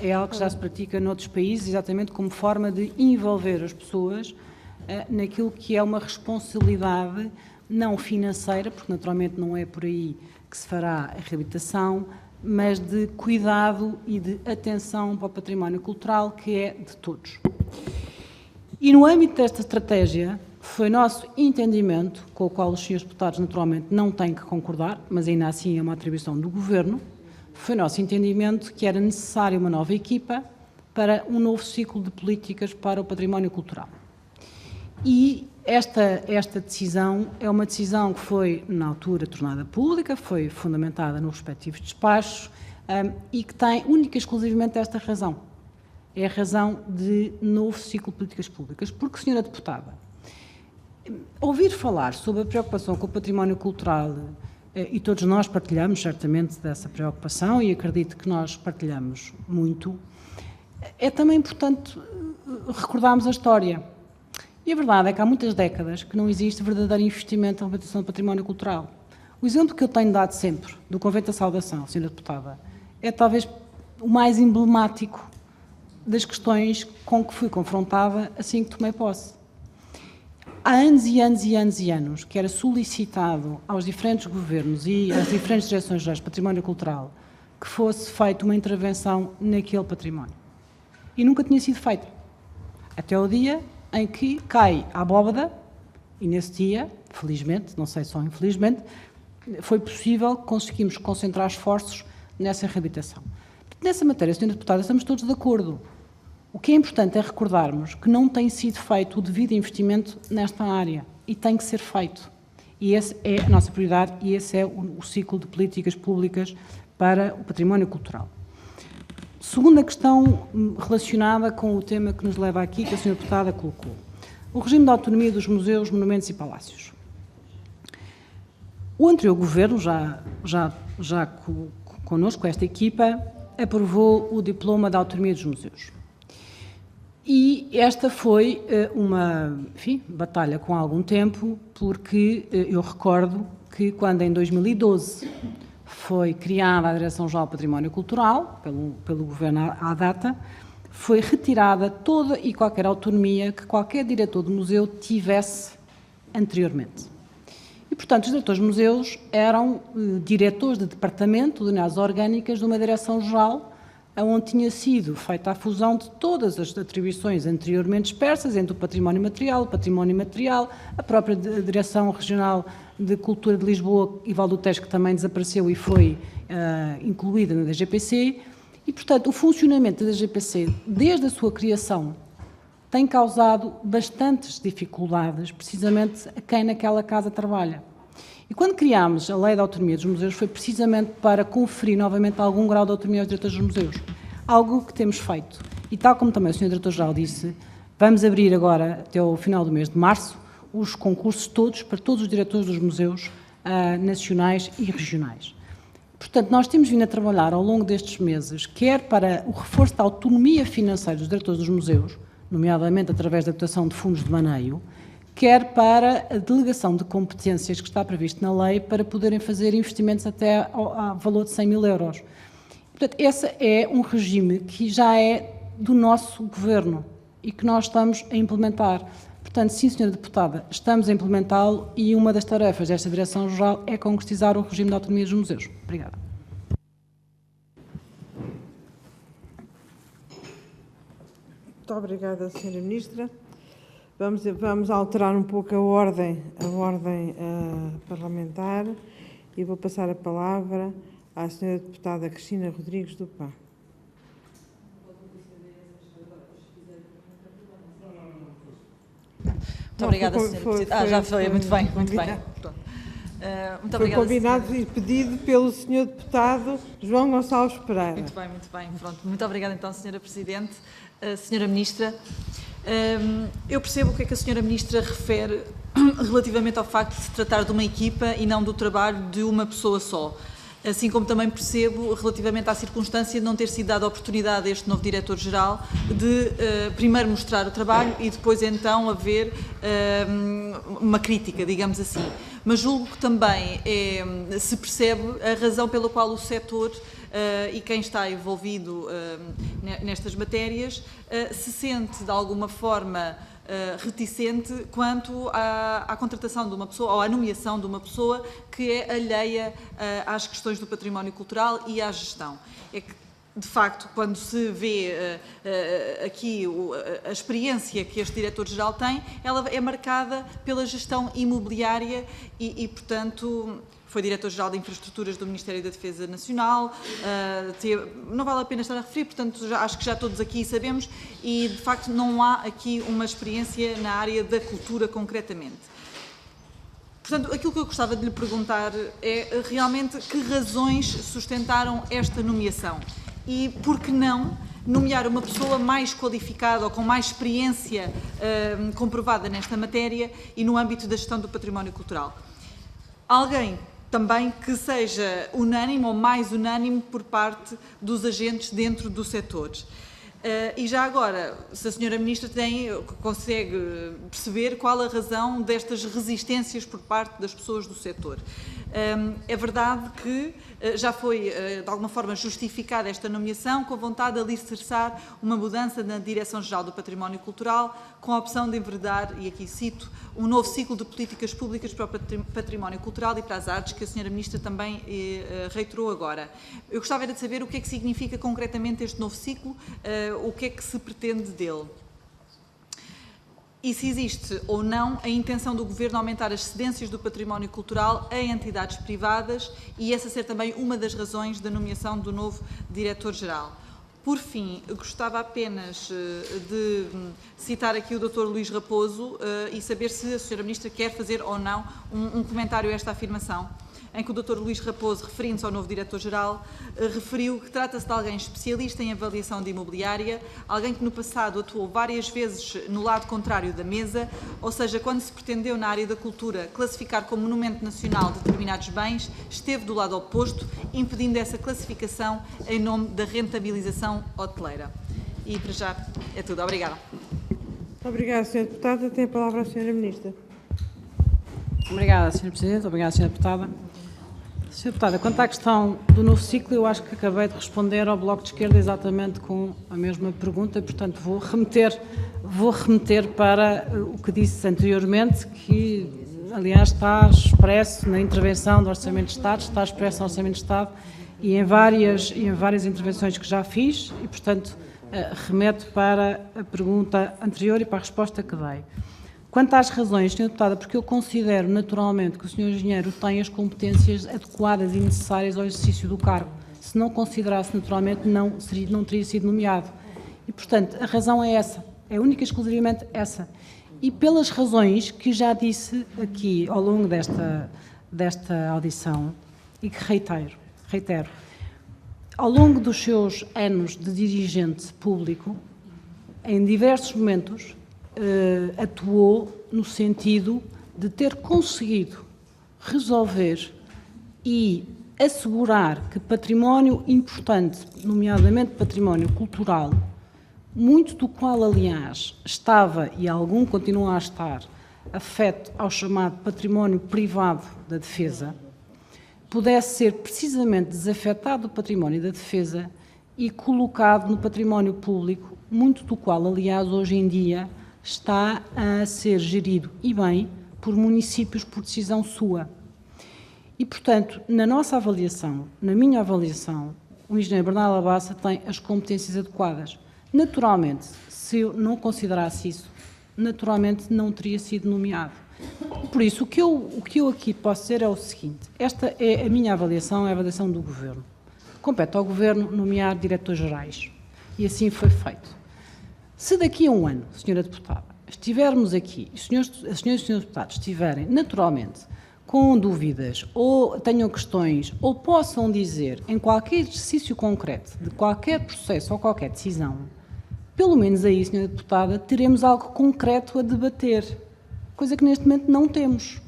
é algo que já se pratica noutros países, exatamente como forma de envolver as pessoas naquilo que é uma responsabilidade não financeira, porque naturalmente não é por aí que se fará a reabilitação, mas de cuidado e de atenção para o património cultural, que é de todos. E no âmbito desta estratégia, foi nosso entendimento, com o qual os senhores deputados naturalmente não têm que concordar, mas ainda assim é uma atribuição do Governo, foi nosso entendimento que era necessária uma nova equipa para um novo ciclo de políticas para o património cultural. E esta decisão é uma decisão que foi, na altura, tornada pública, foi fundamentada nos respectivos despachos e que tem única e exclusivamente esta razão. É a razão de novo ciclo de políticas públicas. Porque, Sra. Deputada, ouvir falar sobre a preocupação com o património cultural, e todos nós partilhamos certamente dessa preocupação e acredito que nós partilhamos muito, é também importante recordarmos a história. E a verdade é que há muitas décadas que não existe verdadeiro investimento na reabilitação do património cultural. O exemplo que eu tenho dado sempre do Convento da Saudação, Sra. Deputada, é talvez o mais emblemático das questões com que fui confrontada assim que tomei posse. Há anos e anos e anos e anos que era solicitado aos diferentes governos e às diferentes direções gerais de património cultural que fosse feita uma intervenção naquele património. E nunca tinha sido feita. Até o dia em que cai a abóbada, e nesse dia, felizmente, não sei só infelizmente, foi possível, conseguimos concentrar esforços nessa reabilitação. Nessa matéria, Sra. Deputada, estamos todos de acordo. O que é importante é recordarmos que não tem sido feito o devido investimento nesta área e tem que ser feito. E essa é a nossa prioridade e esse é o ciclo de políticas públicas para o património cultural. Segunda questão relacionada com o tema que nos leva aqui, que a Sra. Deputada colocou. O regime de autonomia dos museus, monumentos e palácios. O anterior Governo, já connosco, esta equipa, aprovou o diploma de autonomia dos museus. E esta foi uma, batalha com algum tempo, porque eu recordo que quando em 2012 foi criada a Direção-Geral do Património Cultural, pelo Governo à data, foi retirada toda e qualquer autonomia que qualquer diretor de museu tivesse anteriormente. E, portanto, os diretores de museus eram diretores de departamento de unidades orgânicas de uma direção-geral, onde tinha sido feita a fusão de todas as atribuições anteriormente dispersas entre o património material, a própria Direção Regional de Cultura de Lisboa e Val do Tejo, que também desapareceu e foi incluída na DGPC. E, portanto, o funcionamento da DGPC, desde a sua criação, tem causado bastantes dificuldades, precisamente a quem naquela casa trabalha. E quando criámos a Lei da Autonomia dos Museus, foi precisamente para conferir novamente algum grau de autonomia aos diretores dos museus. Algo que temos feito. E tal como também o Sr. Diretor-Geral disse, vamos abrir agora, até o final do mês de março, os concursos todos para todos os diretores dos museus nacionais e regionais. Portanto, nós temos vindo a trabalhar ao longo destes meses, quer para o reforço da autonomia financeira dos diretores dos museus, nomeadamente através da dotação de fundos de maneio, quer para a delegação de competências que está previsto na lei para poderem fazer investimentos até ao valor de 100 mil euros. Portanto, esse é um regime que já é do nosso Governo e que nós estamos a implementar. Portanto, sim, Sra. Deputada, estamos a implementá-lo e uma das tarefas desta Direção-Geral é concretizar o regime de autonomia dos museus. Obrigada. Muito obrigada, Sra. Ministra. Vamos alterar um pouco a ordem parlamentar e vou passar a palavra à Sra. Deputada Cristina Rodrigues do PAN. Muito obrigada, Sra. Presidente. Já foi, muito bem. Muito Foi obrigada, combinado e pedido pelo Sr. Deputado João Gonçalves Pereira. Muito bem. Pronto. Muito obrigada, então, Sra. Presidente. Sra. Ministra, eu percebo o que é que a Sra. Ministra refere relativamente ao facto de se tratar de uma equipa e não do trabalho de uma pessoa só. Assim como também percebo relativamente à circunstância de não ter sido dada a oportunidade a este novo Diretor-Geral de primeiro mostrar o trabalho e depois então haver uma crítica, digamos assim. Mas julgo que também se percebe a razão pela qual o setor e quem está envolvido nestas matérias se sente de alguma forma reticente quanto à contratação de uma pessoa ou à nomeação de uma pessoa que é alheia às questões do património cultural e à gestão. É que, de facto, quando se vê aqui a experiência que este Diretor-Geral tem, ela é marcada pela gestão imobiliária e portanto, foi Diretor-Geral de Infraestruturas do Ministério da Defesa Nacional, não vale a pena estar a referir, portanto, acho que já todos aqui sabemos e, de facto, não há aqui uma experiência na área da cultura concretamente. Portanto, aquilo que eu gostava de lhe perguntar é realmente que razões sustentaram esta nomeação e por que não nomear uma pessoa mais qualificada ou com mais experiência comprovada nesta matéria e no âmbito da gestão do património cultural. Alguém também que seja unânime ou mais unânime por parte dos agentes dentro do setor. E já agora, se a Sra. Ministra consegue perceber qual a razão destas resistências por parte das pessoas do setor. É verdade que já foi, de alguma forma, justificada esta nomeação com a vontade de alicerçar uma mudança na Direção-Geral do Património Cultural, com a opção de enverdar, e aqui cito, um novo ciclo de políticas públicas para o património cultural e para as artes, que a Sra. Ministra também reiterou agora. Eu gostava de saber o que é que significa concretamente este novo ciclo, o que é que se pretende dele. E se existe ou não a intenção do Governo aumentar as cedências do património cultural a entidades privadas e essa ser também uma das razões da nomeação do novo Diretor-Geral. Por fim, gostava apenas de citar aqui o Dr. Luís Raposo e saber se a Sra. Ministra quer fazer ou não um comentário a esta afirmação. em que o Dr. Luís Raposo, referindo-se ao novo Diretor-Geral, referiu que trata-se de alguém especialista em avaliação de imobiliária, alguém que no passado atuou várias vezes no lado contrário da mesa, ou seja, quando se pretendeu na área da cultura classificar como monumento nacional determinados bens, esteve do lado oposto, impedindo essa classificação em nome da rentabilização hoteleira. E para já é tudo. Obrigada. Obrigada, Sra. Deputada. Tem a palavra a Sra. Ministra. Obrigada, Sra. Presidente. Obrigada, Sra. Deputada. Sra. Deputada, quanto à questão do novo ciclo, eu acho que acabei de responder ao Bloco de Esquerda exatamente com a mesma pergunta, portanto vou remeter para o que disse anteriormente, que aliás está expresso na intervenção do Orçamento de Estado, está expresso no Orçamento de Estado e em várias intervenções que já fiz e, portanto, remeto para a pergunta anterior e para a resposta que dei. Quanto às razões, Sra. Deputada, porque eu considero naturalmente que o Sr. Engenheiro tem as competências adequadas e necessárias ao exercício do cargo. Se não considerasse naturalmente, não teria sido nomeado. E, portanto, a razão é essa, é única e exclusivamente essa. E pelas razões que já disse aqui ao longo desta audição e que reitero, ao longo dos seus anos de dirigente público, em diversos momentos, atuou no sentido de ter conseguido resolver e assegurar que património importante, nomeadamente património cultural, muito do qual, aliás, estava e algum continua a estar afeto ao chamado património privado da defesa, pudesse ser precisamente desafetado do património da defesa e colocado no património público, muito do qual, aliás, hoje em dia está a ser gerido, e bem, por municípios por decisão sua. E, portanto, na nossa avaliação, na minha avaliação, o engenheiro Bernardo Labassa tem as competências adequadas. Naturalmente, se eu não considerasse isso, naturalmente não teria sido nomeado. Por isso, o que eu aqui posso dizer é o seguinte: esta é a minha avaliação, é a avaliação do Governo. Compete ao Governo nomear diretores-gerais. E assim foi feito. Se daqui a um ano, Sra. Deputada, estivermos aqui, e os senhores e senhores deputados estiverem, naturalmente, com dúvidas, ou tenham questões, ou possam dizer, em qualquer exercício concreto, de qualquer processo ou qualquer decisão, pelo menos aí, Sra. Deputada, teremos algo concreto a debater, coisa que neste momento não temos.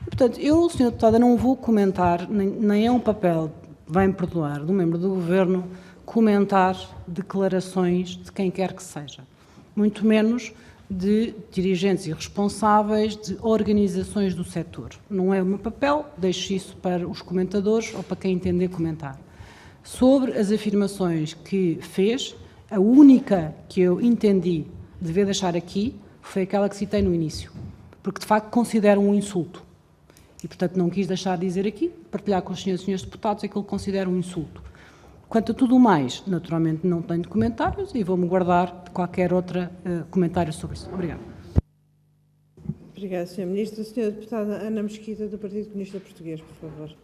E, portanto, eu, Sra. Deputada, não vou comentar, nem é um papel, vai-me perdoar, do membro do Governo, comentar declarações de quem quer que seja, muito menos de dirigentes e responsáveis de organizações do setor. Não é o meu papel, deixo isso para os comentadores ou para quem entender comentar. Sobre as afirmações que fez, a única que eu entendi dever deixar aqui foi aquela que citei no início, porque de facto considero um insulto. E, portanto, não quis deixar de dizer aqui, partilhar com os senhores e senhores deputados aquilo que considero um insulto. Quanto a tudo mais, naturalmente não tenho comentários e vou-me guardar de qualquer outro comentário sobre isso. Obrigada. Obrigada, Sra. Ministra. Sra. Deputada Ana Mesquita, do Partido Comunista Português, por favor.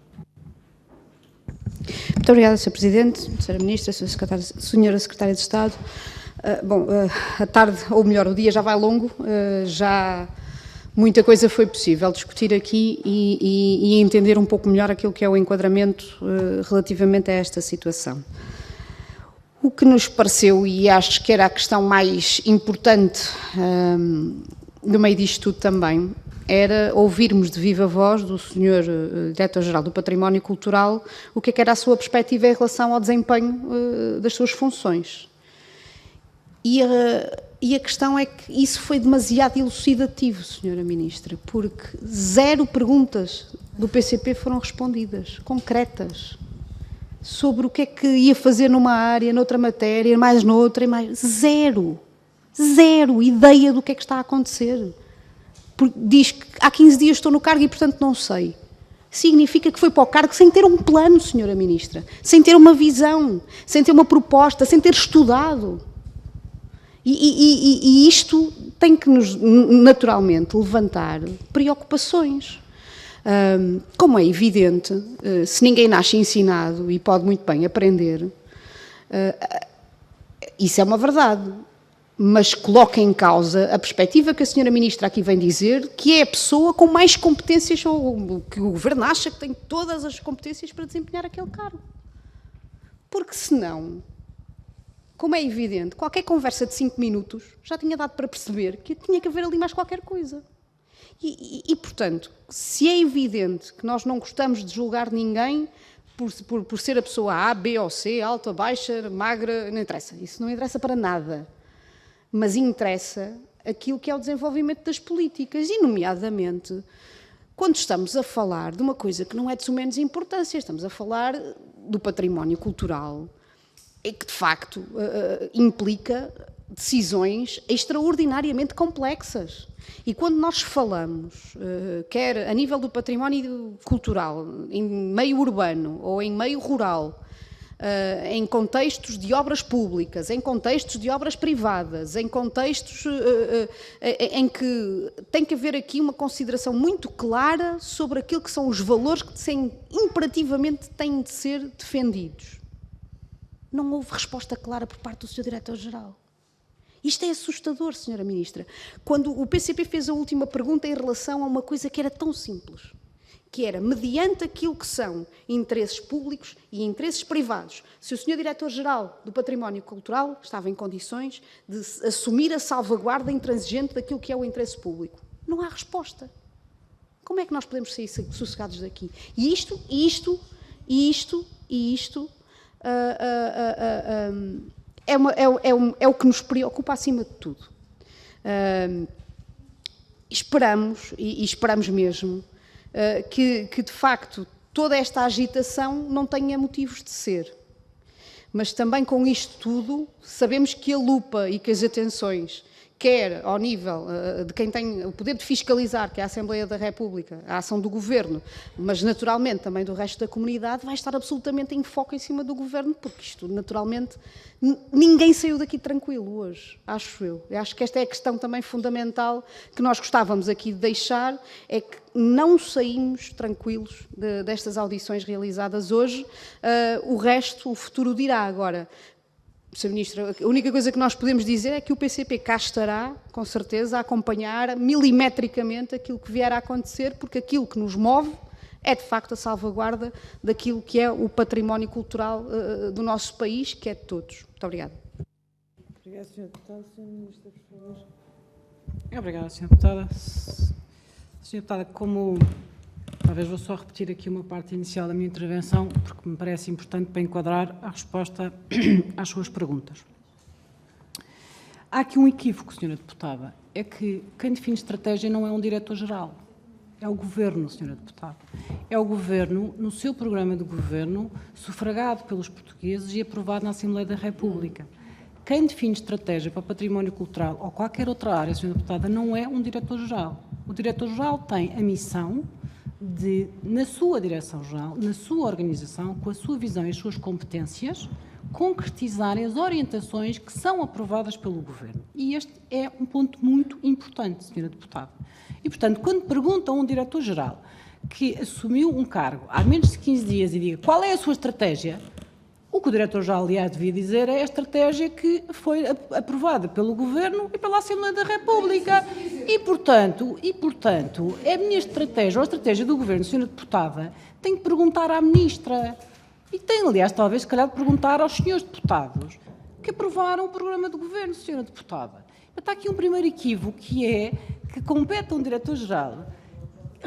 Muito obrigada, Sr. Presidente, Sra. Ministra, Sra. Secretária de Estado. A tarde, ou melhor, o dia já vai longo, já muita coisa foi possível discutir aqui e entender um pouco melhor aquilo que é o enquadramento relativamente a esta situação. O que nos pareceu, e acho que era a questão mais importante no meio disto tudo também, era ouvirmos de viva voz do Sr. Diretor-Geral do Património Cultural o que era a sua perspectiva em relação ao desempenho das suas funções. E a questão é que isso foi demasiado elucidativo, Sra. Ministra, porque 0 perguntas do PCP foram respondidas, concretas, sobre o que é que ia fazer numa área, noutra matéria, mais noutra, e mais... Zero ideia do que é que está a acontecer. Porque diz que há 15 dias estou no cargo e, portanto, não sei. Significa que foi para o cargo sem ter um plano, Sra. Ministra, sem ter uma visão, sem ter uma proposta, sem ter estudado. E isto tem que nos, naturalmente, levantar preocupações. Como é evidente, se ninguém nasce ensinado e pode muito bem aprender, isso é uma verdade. mas coloca em causa a perspectiva que a senhora Ministra aqui vem dizer, que é a pessoa com mais competências, ou que o Governo acha que tem todas as competências para desempenhar aquele cargo. Porque senão, como é evidente, qualquer conversa de 5 minutos já tinha dado para perceber que tinha que haver ali mais qualquer coisa. Portanto, se é evidente que nós não gostamos de julgar ninguém por ser a pessoa A, B ou C, alta, baixa, magra, não interessa. Isso não interessa para nada. Mas interessa aquilo que é o desenvolvimento das políticas, e nomeadamente quando estamos a falar de uma coisa que não é de sumenos importância, estamos a falar do património cultural, e que de facto implica decisões extraordinariamente complexas. E quando nós falamos, quer a nível do património cultural, em meio urbano ou em meio rural, em contextos de obras públicas, em contextos de obras privadas, em contextos em que tem que haver aqui uma consideração muito clara sobre aquilo que são os valores que imperativamente têm de ser defendidos. Não houve resposta clara por parte do Sr. Diretor-Geral. Isto é assustador, Sra. Ministra. Quando o PCP fez a última pergunta em relação a uma coisa que era tão simples, que era, mediante aquilo que são interesses públicos e interesses privados, se o Sr. Diretor-Geral do Património Cultural estava em condições de assumir a salvaguarda intransigente daquilo que é o interesse público. Não há resposta. Como é que nós podemos sair sossegados daqui? E isto é o que nos preocupa acima de tudo. Esperamos, e esperamos mesmo, que de facto toda esta agitação não tenha motivos de ser. Mas também com isto tudo, sabemos que a lupa e que as atenções, quer ao nível de quem tem o poder de fiscalizar, que é a Assembleia da República, a ação do Governo, mas naturalmente também do resto da comunidade, vai estar absolutamente em foco em cima do Governo, porque isto naturalmente, ninguém saiu daqui tranquilo hoje, acho eu. Eu acho que esta é a questão também fundamental que nós gostávamos aqui de deixar, é que não saímos tranquilos destas audições realizadas hoje, o resto, o futuro dirá agora. Sr. Ministro, a única coisa que nós podemos dizer é que o PCP cá estará, com certeza, a acompanhar milimetricamente aquilo que vier a acontecer, porque aquilo que nos move é, de facto, a salvaguarda daquilo que é o património cultural do nosso país, que é de todos. Muito obrigada. Obrigada, Sr. Deputado. Sr. Ministro, por favor. Obrigada, Sra. Deputada. Sra. Deputada, talvez vou só repetir aqui uma parte inicial da minha intervenção, porque me parece importante para enquadrar a resposta às suas perguntas. Há aqui um equívoco, Sra. Deputada, é que quem define estratégia não é um diretor-geral, é o Governo, Sra. Deputada. É o Governo, no seu programa de Governo, sufragado pelos portugueses e aprovado na Assembleia da República. Quem define estratégia para o património cultural ou qualquer outra área, Sra. Deputada, não é um diretor-geral. O diretor-geral tem a missão de, na sua direção-geral, na sua organização, com a sua visão e as suas competências, concretizarem as orientações que são aprovadas pelo Governo. E este é um ponto muito importante, Sra. Deputada. E, portanto, quando pergunta a um diretor-geral que assumiu um cargo há menos de 15 dias e diga qual é a sua estratégia, o que o diretor-geral, aliás, devia dizer é a estratégia que foi aprovada pelo Governo e pela Assembleia da República. E, portanto, é a minha estratégia, ou a estratégia do Governo, Sra. Deputada, tem que perguntar à Ministra. E tem, aliás, talvez, se calhar, de perguntar aos senhores deputados que aprovaram o programa do Governo, Sra. Deputada. Está aqui um primeiro equívoco, que compete a um diretor-geral.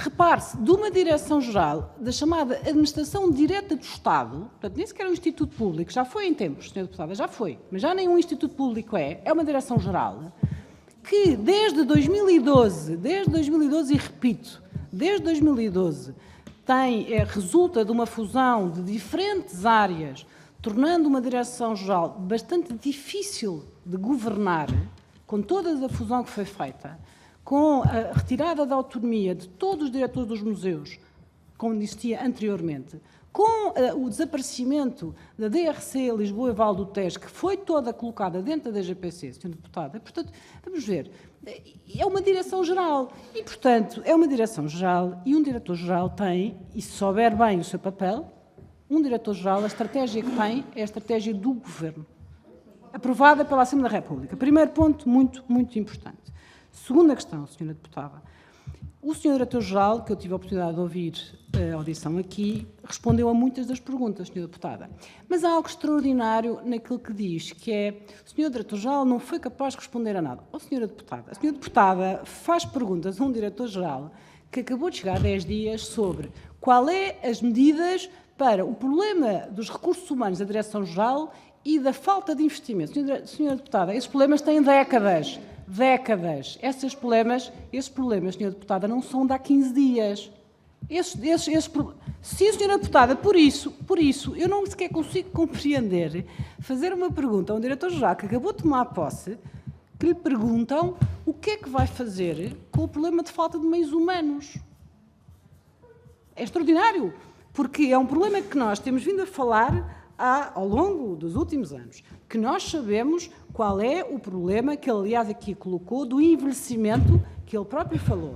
Repare-se, de uma direção-geral da chamada Administração Direta do Estado, portanto, nem sequer é um instituto público, já foi em tempos, Sra. Deputada, já foi, mas já nenhum instituto público é uma direção-geral, que desde 2012, e repito, desde 2012, resulta de uma fusão de diferentes áreas, tornando uma direção-geral bastante difícil de governar, com toda a fusão que foi feita, com a retirada da autonomia de todos os diretores dos museus, como existia anteriormente, com o desaparecimento da DRC Lisboa e Val do Tejo, que foi toda colocada dentro da DGPC, Sra. Deputada, portanto, vamos ver, é uma direção-geral, e, portanto, é uma direção-geral, e um diretor-geral tem, e se souber bem o seu papel, um diretor-geral, a estratégia que tem é a estratégia do Governo. aprovada pela Assembleia da República. Primeiro ponto, muito, muito importante. Segunda questão, Sra. Deputada. O Sr. Diretor-Geral, que eu tive a oportunidade de ouvir a audição aqui, respondeu a muitas das perguntas, Sra. Deputada. Mas há algo extraordinário naquilo que diz, que é o Sr. Diretor-Geral não foi capaz de responder a nada. Oh, Sra. Deputada, a Sra. Deputada faz perguntas a um Diretor-Geral que acabou de chegar há 10 dias sobre qual é as medidas para o problema dos recursos humanos da Direção-Geral e da falta de investimento. Sra. Deputada, esses problemas têm décadas. Esses problemas, Sra. Deputada, não são de há 15 dias. Sim, Sra. Deputada, por isso, eu não sequer consigo compreender fazer uma pergunta a um Diretor-Geral que acabou de tomar posse, que lhe perguntam o que é que vai fazer com o problema de falta de meios humanos. É extraordinário, porque é um problema que nós temos vindo a falar ao longo dos últimos anos, que nós sabemos qual é o problema que ele, aliás, aqui colocou, do envelhecimento que ele próprio falou.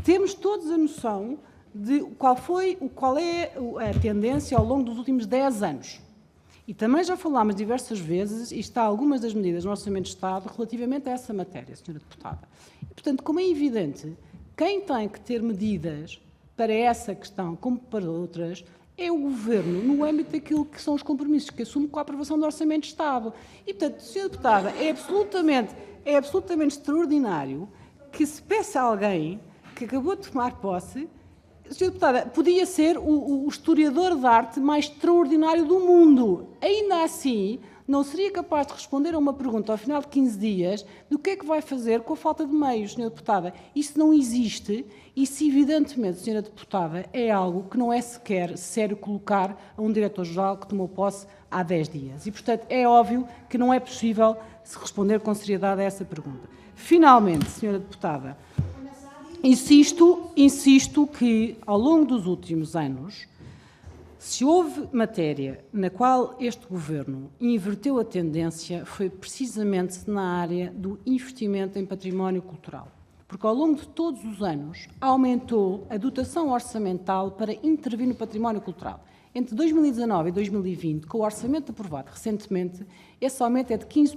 Temos todos a noção de qual é a tendência ao longo dos últimos 10 anos. E também já falámos diversas vezes, e está algumas das medidas no Orçamento de Estado relativamente a essa matéria, Sra. Deputada. E, portanto, como é evidente, quem tem que ter medidas para essa questão, como para outras, é o Governo, no âmbito daquilo que são os compromissos que assume com a aprovação do Orçamento de Estado. E, portanto, Sra. Deputada, é absolutamente extraordinário que se peça a alguém que acabou de tomar posse. Sra. Deputada, podia ser o historiador de arte mais extraordinário do mundo. Ainda assim, não seria capaz de responder a uma pergunta ao final de 15 dias do que é que vai fazer com a falta de meios, Sra. Deputada. Isso não existe. Isso, evidentemente, Sra. Deputada, é algo que não é sequer sério colocar a um Diretor-Geral que tomou posse há 10 dias. E, portanto, é óbvio que não é possível se responder com seriedade a essa pergunta. Finalmente, Sra. Deputada, insisto que, ao longo dos últimos anos, se houve matéria na qual este Governo inverteu a tendência, foi precisamente na área do investimento em património cultural. Porque, ao longo de todos os anos, aumentou a dotação orçamental para intervir no património cultural. Entre 2019 e 2020, com o orçamento aprovado recentemente, esse aumento é de 15%.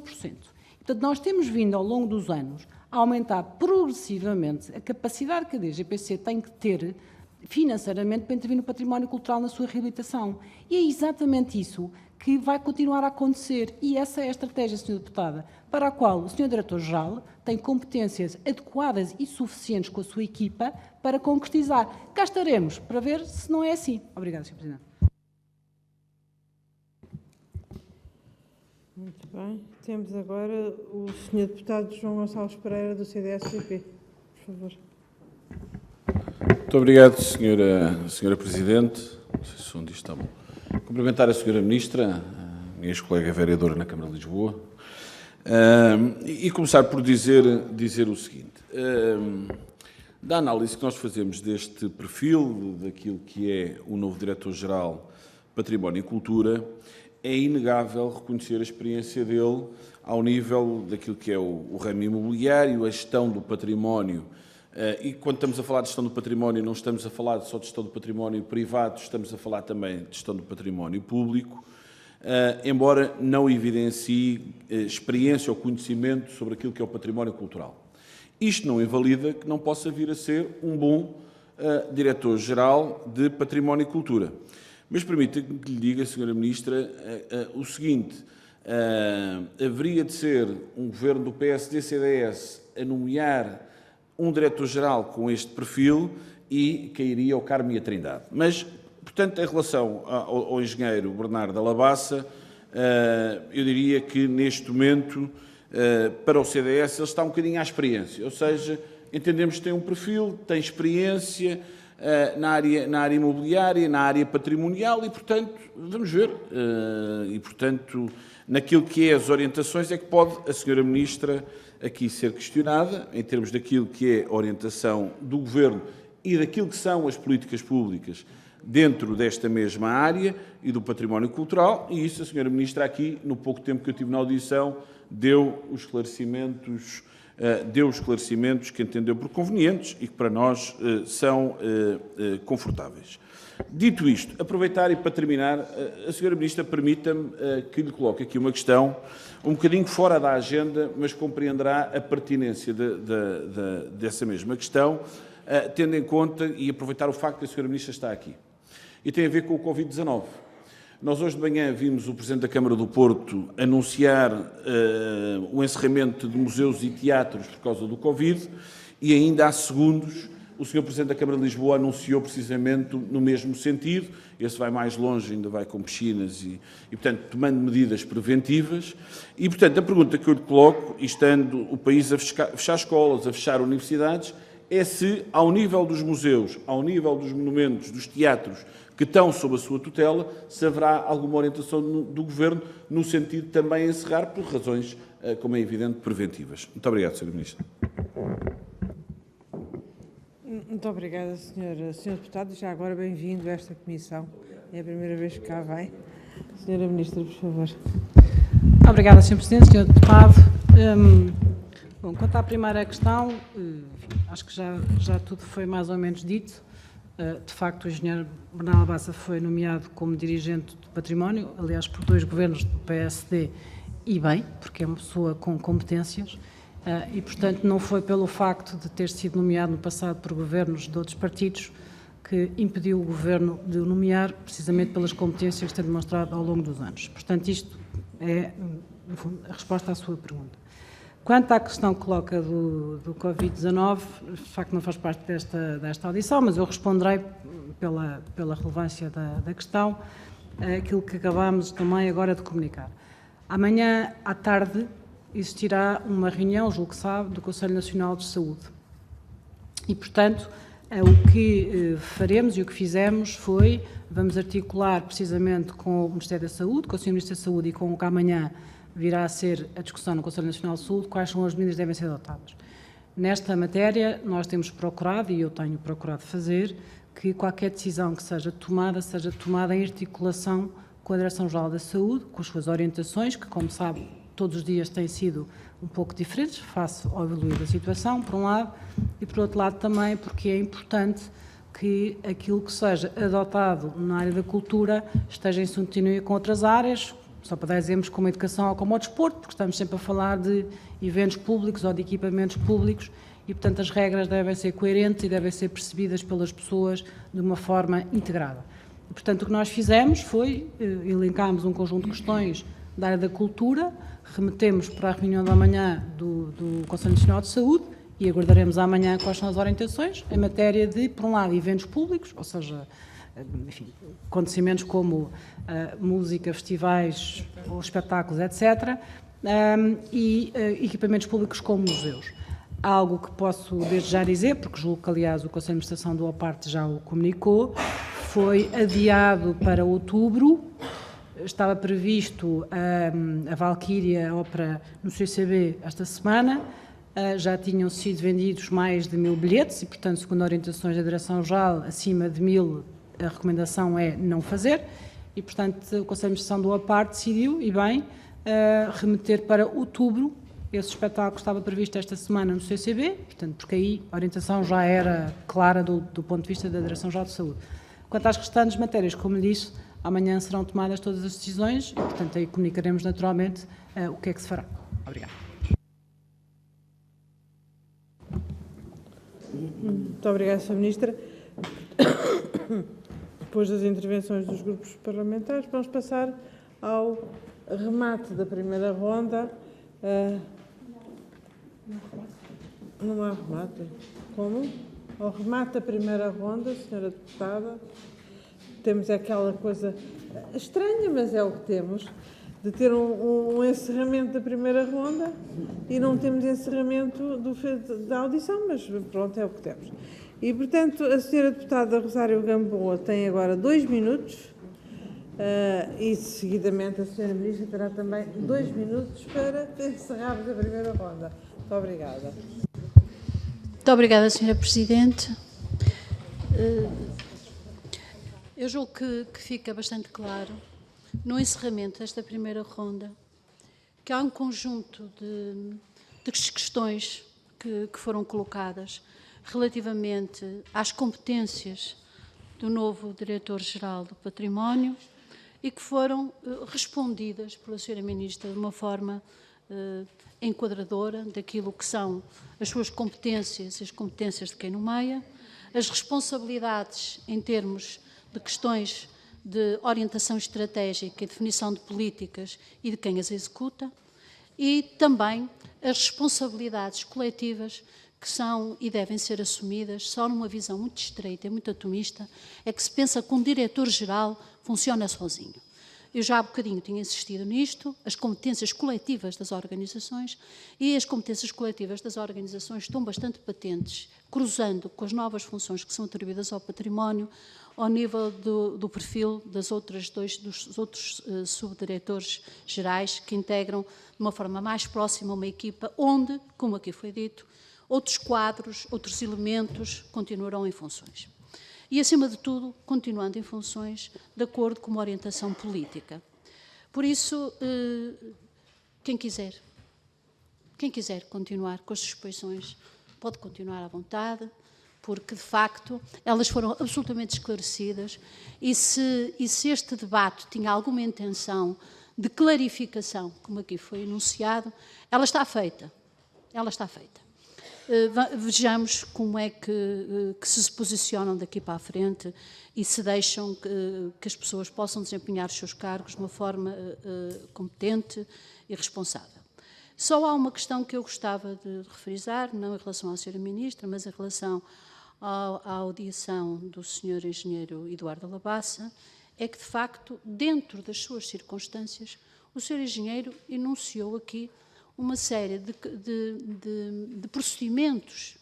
Portanto, nós temos vindo, ao longo dos anos, a aumentar progressivamente a capacidade que a DGPC tem que ter financeiramente para intervir no património cultural na sua reabilitação. E é exatamente isso que vai continuar a acontecer. E essa é a estratégia, Sra. Deputada, para a qual o Sr. Diretor-Geral tem competências adequadas e suficientes com a sua equipa para concretizar. Cá estaremos para ver se não é assim. Obrigada, Sr. Presidente. Muito bem. Temos agora o Sr. Deputado João Gonçalves Pereira, do CDS-PP. Por favor. Muito obrigado, Sra. Presidente. Não sei se o som disto está bom. Cumprimentar a Sra. Ministra, a minha ex-colega vereadora na Câmara de Lisboa, e começar por dizer o seguinte. Da análise que nós fazemos deste perfil, daquilo que é o novo Diretor-Geral Património e Cultura, é inegável reconhecer a experiência dele ao nível daquilo que é o ramo imobiliário, a gestão do património. E quando estamos a falar de gestão do património, não estamos a falar só de gestão do património privado, estamos a falar também de gestão do património público, embora não evidencie experiência ou conhecimento sobre aquilo que é o património cultural. Isto não invalida que não possa vir a ser um bom Diretor-Geral de Património e Cultura. Mas permita-me que lhe diga, Sra. Ministra, o seguinte: haveria de ser um governo do PSD-CDS a nomear um Diretor-Geral com este perfil e cairia ao Carmo e a Trindade. Mas, portanto, em relação ao engenheiro Bernardo Alabassa, eu diria que, neste momento, para o CDS, ele está um bocadinho à experiência. Ou seja, entendemos que tem um perfil, tem experiência na área imobiliária, na área patrimonial e, portanto, vamos ver. E, portanto, naquilo que é as orientações é que pode a Sra. Ministra aqui ser questionada, em termos daquilo que é a orientação do Governo e daquilo que são as políticas públicas dentro desta mesma área e do património cultural, e isso a Sra. Ministra aqui, no pouco tempo que eu tive na audição, deu os esclarecimentos deu os esclarecimentos que entendeu por convenientes e que para nós são confortáveis. Dito isto, aproveitar e para terminar, a Sra. Ministra permita-me que lhe coloque aqui uma questão um bocadinho fora da agenda, mas compreenderá a pertinência dessa mesma questão, tendo em conta e aproveitar o facto de a Sra. Ministra está aqui. E tem a ver com o Covid-19. Nós hoje de manhã vimos o Presidente da Câmara do Porto anunciar o encerramento de museus e teatros por causa do Covid e ainda há segundos o Sr. Presidente da Câmara de Lisboa anunciou precisamente no mesmo sentido. Esse vai mais longe, ainda vai com piscinas e portanto, tomando medidas preventivas. E, portanto, a pergunta que eu lhe coloco, e estando o país a fechar escolas, a fechar universidades, é se, ao nível dos museus, ao nível dos monumentos, dos teatros que estão sob a sua tutela, se haverá alguma orientação do Governo no sentido de também encerrar por razões, como é evidente, preventivas. Muito obrigado, Sra. Ministra. Muito obrigada, Sr. Deputado. Já agora, bem-vindo a esta comissão. É a primeira vez que cá vem. Sra. Ministra, por favor. Obrigada, Sr. Presidente, Sr. Deputado. Bom, quanto à primeira questão, acho que já tudo foi mais ou menos dito. De facto, o engenheiro Bernal Bassa foi nomeado como dirigente do património, aliás, por 2 governos do PSD, e bem, porque é uma pessoa com competências. E, portanto, não foi pelo facto de ter sido nomeado no passado por governos de outros partidos que impediu o Governo de o nomear, precisamente pelas competências que tem demonstrado ao longo dos anos. Portanto, isto é, no fundo, a resposta à sua pergunta. Quanto à questão que coloca do Covid-19, de facto não faz parte desta audição, mas eu responderei pela relevância da questão, aquilo que acabámos também agora de comunicar. Amanhã à tarde existirá uma reunião, julgo que sabe, do Conselho Nacional de Saúde. E, portanto, o que faremos e o que fizemos foi, vamos articular precisamente com o Ministério da Saúde, com o Sr. Ministro da Saúde e com o que amanhã virá a ser a discussão no Conselho Nacional de Saúde, quais são as medidas que devem ser adotadas. Nesta matéria, nós temos procurado, e eu tenho procurado fazer, que qualquer decisão que seja tomada em articulação com a Direção-Geral da Saúde, com as suas orientações, que, como sabe, todos os dias têm sido um pouco diferentes, face ao evoluir da situação, por um lado, e por outro lado também porque é importante que aquilo que seja adotado na área da cultura esteja em sintonia com outras áreas, só para dar exemplos como a educação ou como o desporto, porque estamos sempre a falar de eventos públicos ou de equipamentos públicos e, portanto, as regras devem ser coerentes e devem ser percebidas pelas pessoas de uma forma integrada. E, portanto, o que nós fizemos foi elencarmos um conjunto de questões da área da cultura, remetemos para a reunião da manhã do Conselho Nacional de Saúde e aguardaremos amanhã quais são as orientações em matéria de, por um lado, eventos públicos, ou seja, enfim, acontecimentos como música, festivais ou espetáculos, etc., e equipamentos públicos como museus. Algo que posso desde já dizer, porque julgo que, aliás, o Conselho de Administração do OPARTE já o comunicou, foi adiado para outubro. Estava previsto a Valquíria, a ópera no CCB esta semana, já tinham sido vendidos mais de 1000 bilhetes e, portanto, segundo orientações da Direção-Geral, acima de 1000 a recomendação é não fazer e, portanto, o Conselho de Administração do OPARTE decidiu, e bem, remeter para outubro. Esse espetáculo estava previsto esta semana no CCB, portanto, porque aí a orientação já era clara do ponto de vista da Direção-Geral de Saúde. Quanto às restantes matérias, como lhe disse, amanhã serão tomadas todas as decisões e, portanto, aí comunicaremos naturalmente o que é que se fará. Obrigada. Muito obrigada, Sra. Ministra. Depois das intervenções dos grupos parlamentares, vamos passar ao remate da primeira ronda. Não há remate? Como? Ao remate da primeira ronda, Sra. Deputada, temos aquela coisa estranha, mas é o que temos, de ter um encerramento da primeira ronda e não temos encerramento da audição, mas pronto, é o que temos. E, portanto, a Sra. Deputada Rosário Gamboa tem agora 2 minutos e, seguidamente, a Sra. Ministra terá também 2 minutos para encerrarmos a primeira ronda. Muito obrigada. Muito obrigada, Sra. Presidente. Eu julgo que fica bastante claro, no encerramento desta primeira ronda, que há um conjunto de questões que foram colocadas relativamente às competências do novo Diretor-Geral do Património e que foram respondidas pela Sra. Ministra de uma forma enquadradora daquilo que são as suas competências e as competências de quem nomeia, as responsabilidades em termos de questões de orientação estratégica e definição de políticas e de quem as executa, e também as responsabilidades coletivas que são e devem ser assumidas. Só numa visão muito estreita e muito atomista é que se pensa que um diretor-geral funciona sozinho. Eu já há bocadinho tinha insistido nisto, as competências coletivas das organizações, e as competências coletivas das organizações estão bastante patentes, cruzando com as novas funções que são atribuídas ao património, ao nível do perfil dos outros subdiretores gerais que integram de uma forma mais próxima uma equipa onde, como aqui foi dito, outros quadros, outros elementos continuarão em funções. E, acima de tudo, continuando em funções de acordo com uma orientação política. Por isso, quem quiser continuar com as suspeições pode continuar à vontade, porque, de facto, elas foram absolutamente esclarecidas e se este debate tinha alguma intenção de clarificação, como aqui foi enunciado, ela está feita. Ela está feita. Vejamos como é que se posicionam daqui para a frente e se deixam que as pessoas possam desempenhar os seus cargos de uma forma competente e responsável. Só há uma questão que eu gostava de referir, não em relação à Sra. Ministra, mas em relação à audição do Sr. Engenheiro Eduardo Labassa, é que, de facto, dentro das suas circunstâncias, o Sr. Engenheiro enunciou aqui uma série de procedimentos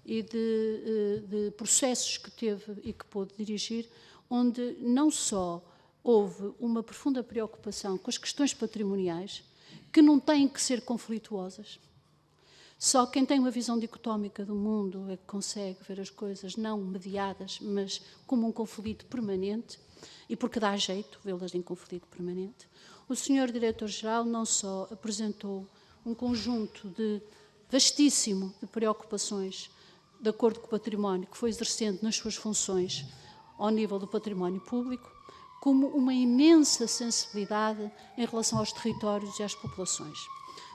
e de processos que teve e que pôde dirigir, onde não só houve uma profunda preocupação com as questões patrimoniais, que não têm que ser conflituosas. Só quem tem uma visão dicotómica do mundo é que consegue ver as coisas não mediadas, mas como um conflito permanente, e porque dá jeito vê-las em conflito permanente. O Sr. Diretor-Geral não só apresentou um conjunto vastíssimo de preocupações de acordo com o património que foi exercendo nas suas funções ao nível do património público, como uma imensa sensibilidade em relação aos territórios e às populações.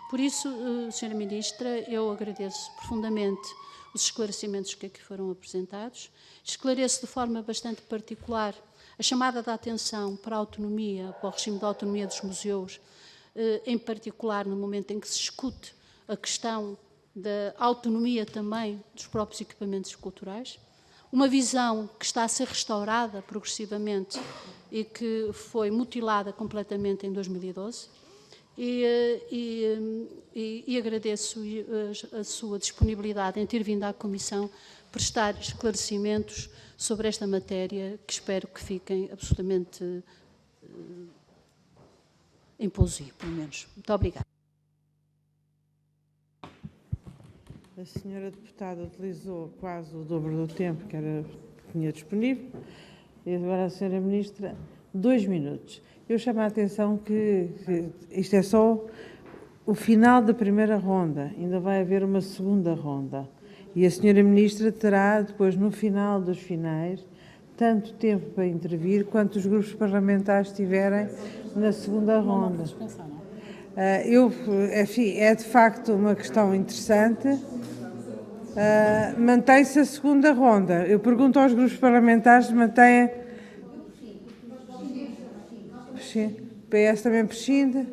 Por isso, Sra. Ministra, eu agradeço profundamente os esclarecimentos que aqui foram apresentados. Esclareço de forma bastante particular a chamada de atenção para a autonomia, para o regime de autonomia dos museus, em particular no momento em que se discute a questão da autonomia também dos próprios equipamentos culturais, uma visão que está a ser restaurada progressivamente e que foi mutilada completamente em 2012, e agradeço a sua disponibilidade em ter vindo à Comissão prestar esclarecimentos sobre esta matéria, que espero que fiquem absolutamente em pousio, pelo menos. Muito obrigada. A senhora deputada utilizou quase o dobro do tempo que tinha disponível, e agora a senhora Ministra, 2 minutos. Eu chamo a atenção que isto é só o final da primeira ronda, ainda vai haver uma segunda ronda, e a senhora Ministra terá depois, no final dos finais, tanto tempo para intervir quanto os grupos parlamentares tiverem na segunda ronda. Enfim, é de facto uma questão interessante. Mantém-se a segunda ronda. Eu pergunto aos grupos parlamentares se mantêm. PS também prescinde.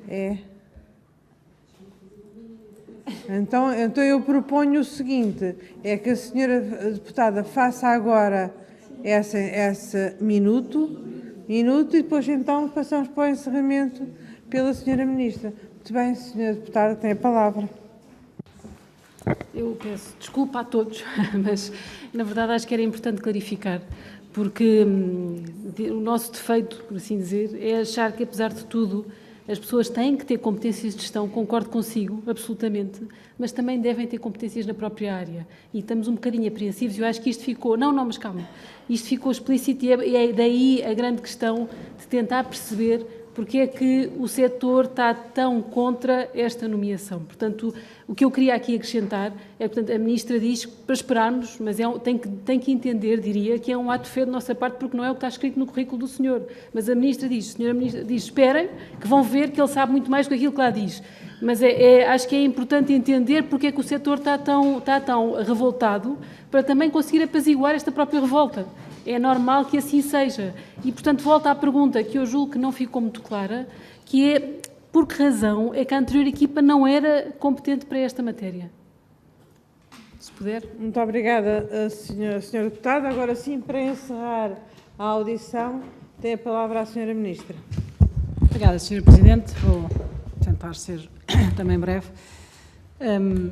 É. Então eu proponho o seguinte, é que a senhora deputada faça agora esse minuto e depois então passamos para o encerramento pela senhora Ministra. Muito bem, senhora deputada, tem a palavra. Eu peço desculpa a todos, mas na verdade acho que era importante clarificar, porque o nosso defeito, por assim dizer, é achar que, apesar de tudo, as pessoas têm que ter competências de gestão, concordo consigo, absolutamente, mas também devem ter competências na própria área. E estamos um bocadinho apreensivos, e eu acho que isto ficou... Não, mas calma. Isto ficou explícito e é daí a grande questão de tentar perceber porque é que o setor está tão contra esta nomeação. Portanto, o que eu queria aqui acrescentar é, portanto, a Ministra diz para esperarmos, mas tem que entender, diria, que é um ato feio de nossa parte, porque não é o que está escrito no currículo do senhor. Mas a Ministra diz, esperem, que vão ver que ele sabe muito mais do que aquilo que lá diz. Mas acho que é importante entender porque é que o setor está tão revoltado, para também conseguir apaziguar esta própria revolta. É normal que assim seja. E, portanto, volto à pergunta que eu julgo que não ficou muito clara, que é por que razão é que a anterior equipa não era competente para esta matéria? Se puder. Muito obrigada, senhora deputada. Agora sim, para encerrar a audição, tem a palavra a senhora Ministra. Obrigada, Sra. Presidente. Vou tentar ser também breve.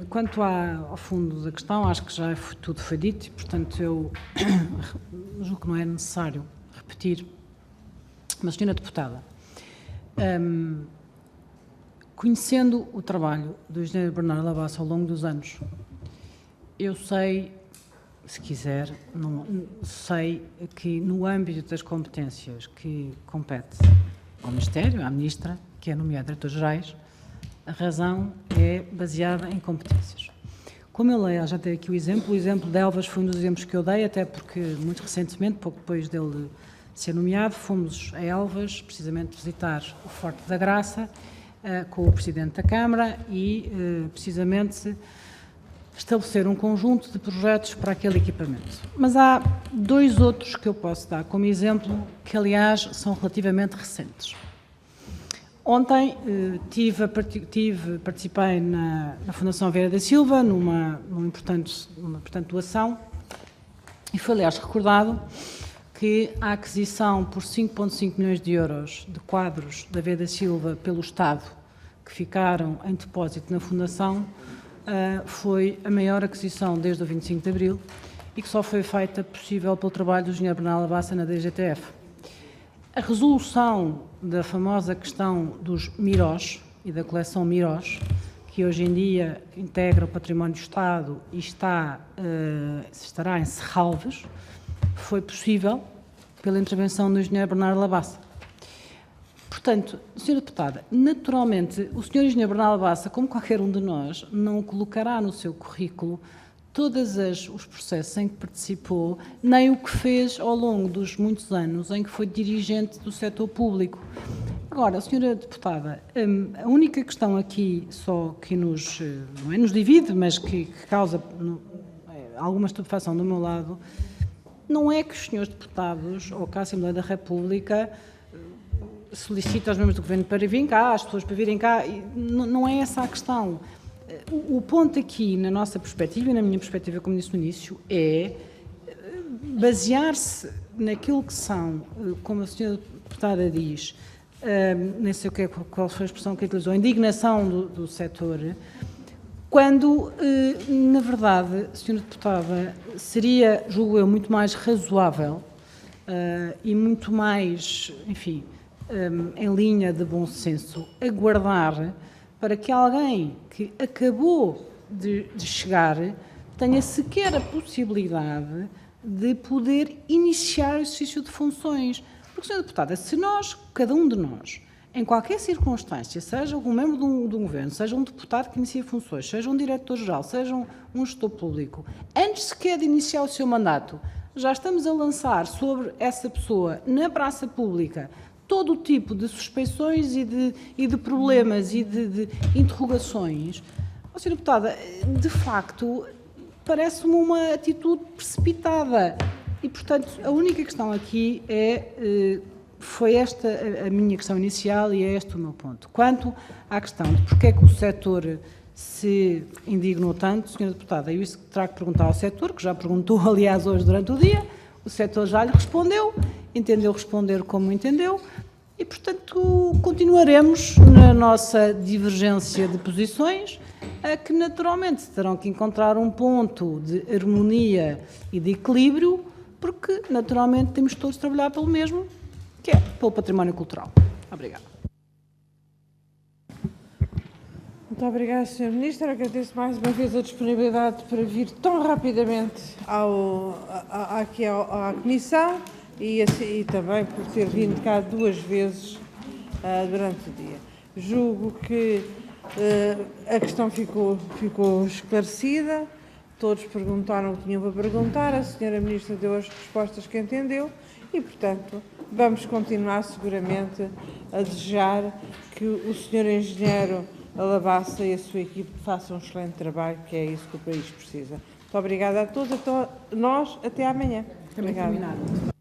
Quanto ao fundo da questão, acho que já tudo foi dito e, portanto, eu julgo que não é necessário repetir. Mas, Sra. Deputada, conhecendo o trabalho do Engenheiro Bernardo Labassa ao longo dos anos, eu sei, se quiser, sei que no âmbito das competências que compete ao Ministério, à Ministra, que é nomeada Diretores-Gerais, a razão é baseada em competências. Como eu leio, já dei aqui o exemplo de Elvas foi um dos exemplos que eu dei, até porque muito recentemente, pouco depois dele ser nomeado, fomos a Elvas, precisamente visitar o Forte da Graça, com o Presidente da Câmara e, precisamente, estabelecer um conjunto de projetos para aquele equipamento. Mas há dois outros que eu posso dar como exemplo, que, aliás, são relativamente recentes. Ontem participei na Fundação Vieira da Silva, numa importante doação, e foi, aliás, recordado que a aquisição por 5,5 milhões de euros de quadros da Vieira da Silva pelo Estado, que ficaram em depósito na Fundação, foi a maior aquisição desde o 25 de Abril e que só foi feita possível pelo trabalho do Engenheiro Bernardo Labassa na DGTF. A resolução da famosa questão dos Mirós e da coleção Mirós, que hoje em dia integra o património do Estado e estará em Serralves, foi possível pela intervenção do Engenheiro Bernardo Labassa. Portanto, Sra. Deputada, naturalmente, o Sr. Engenheiro Bernardo Labassa, como qualquer um de nós, não colocará no seu currículo todos os processos em que participou, nem o que fez ao longo dos muitos anos em que foi dirigente do setor público. Agora, Sra. Deputada, a única questão aqui só que nos, não é nos divide, mas que causa alguma estupefação do meu lado, não é que os senhores deputados ou que a Assembleia da República solicita aos membros do Governo para virem cá, às pessoas para virem cá, não é essa a questão. O ponto aqui, na nossa perspectiva e na minha perspectiva, como disse no início, é basear-se naquilo que são, como a senhora deputada diz, nem sei qual foi a expressão que utilizou, a indignação do setor, quando, na verdade, senhora deputada, seria, julgo eu, muito mais razoável e muito mais, enfim, em linha de bom senso, aguardar para que alguém que acabou de chegar tenha sequer a possibilidade de poder iniciar o exercício de funções. Porque, Sra. Deputada, se nós, cada um de nós, em qualquer circunstância, seja algum membro do Governo, seja um deputado que inicia funções, seja um diretor-geral, seja um gestor público, antes sequer de iniciar o seu mandato, já estamos a lançar sobre essa pessoa, na praça pública, todo o tipo de suspeições e de problemas e de interrogações, Sra. Deputada, de facto, parece-me uma atitude precipitada. E, portanto, a única questão aqui foi esta a minha questão inicial e é este o meu ponto. Quanto à questão de porque é que o setor se indignou tanto, Sra. Deputada, eu isso terá que perguntar ao setor, que já perguntou, aliás, hoje durante o dia, o setor já lhe respondeu, entendeu responder como entendeu e, portanto, continuaremos na nossa divergência de posições, que naturalmente terão que encontrar um ponto de harmonia e de equilíbrio, porque naturalmente temos todos de trabalhar pelo mesmo, que é pelo património cultural. Obrigada. Muito obrigada, Sr. Ministro. Agradeço mais uma vez a disponibilidade para vir tão rapidamente aqui à Comissão e também por ter vindo cá duas vezes durante o dia. Julgo que a questão ficou esclarecida, todos perguntaram o que tinham para perguntar, a senhora Ministra deu as respostas que entendeu e, portanto, vamos continuar seguramente a desejar que o senhor Engenheiro Alabassa e a sua equipe façam um excelente trabalho, que é isso que o país precisa. Muito obrigada a todos, nós até amanhã. Também Obrigada. combinado.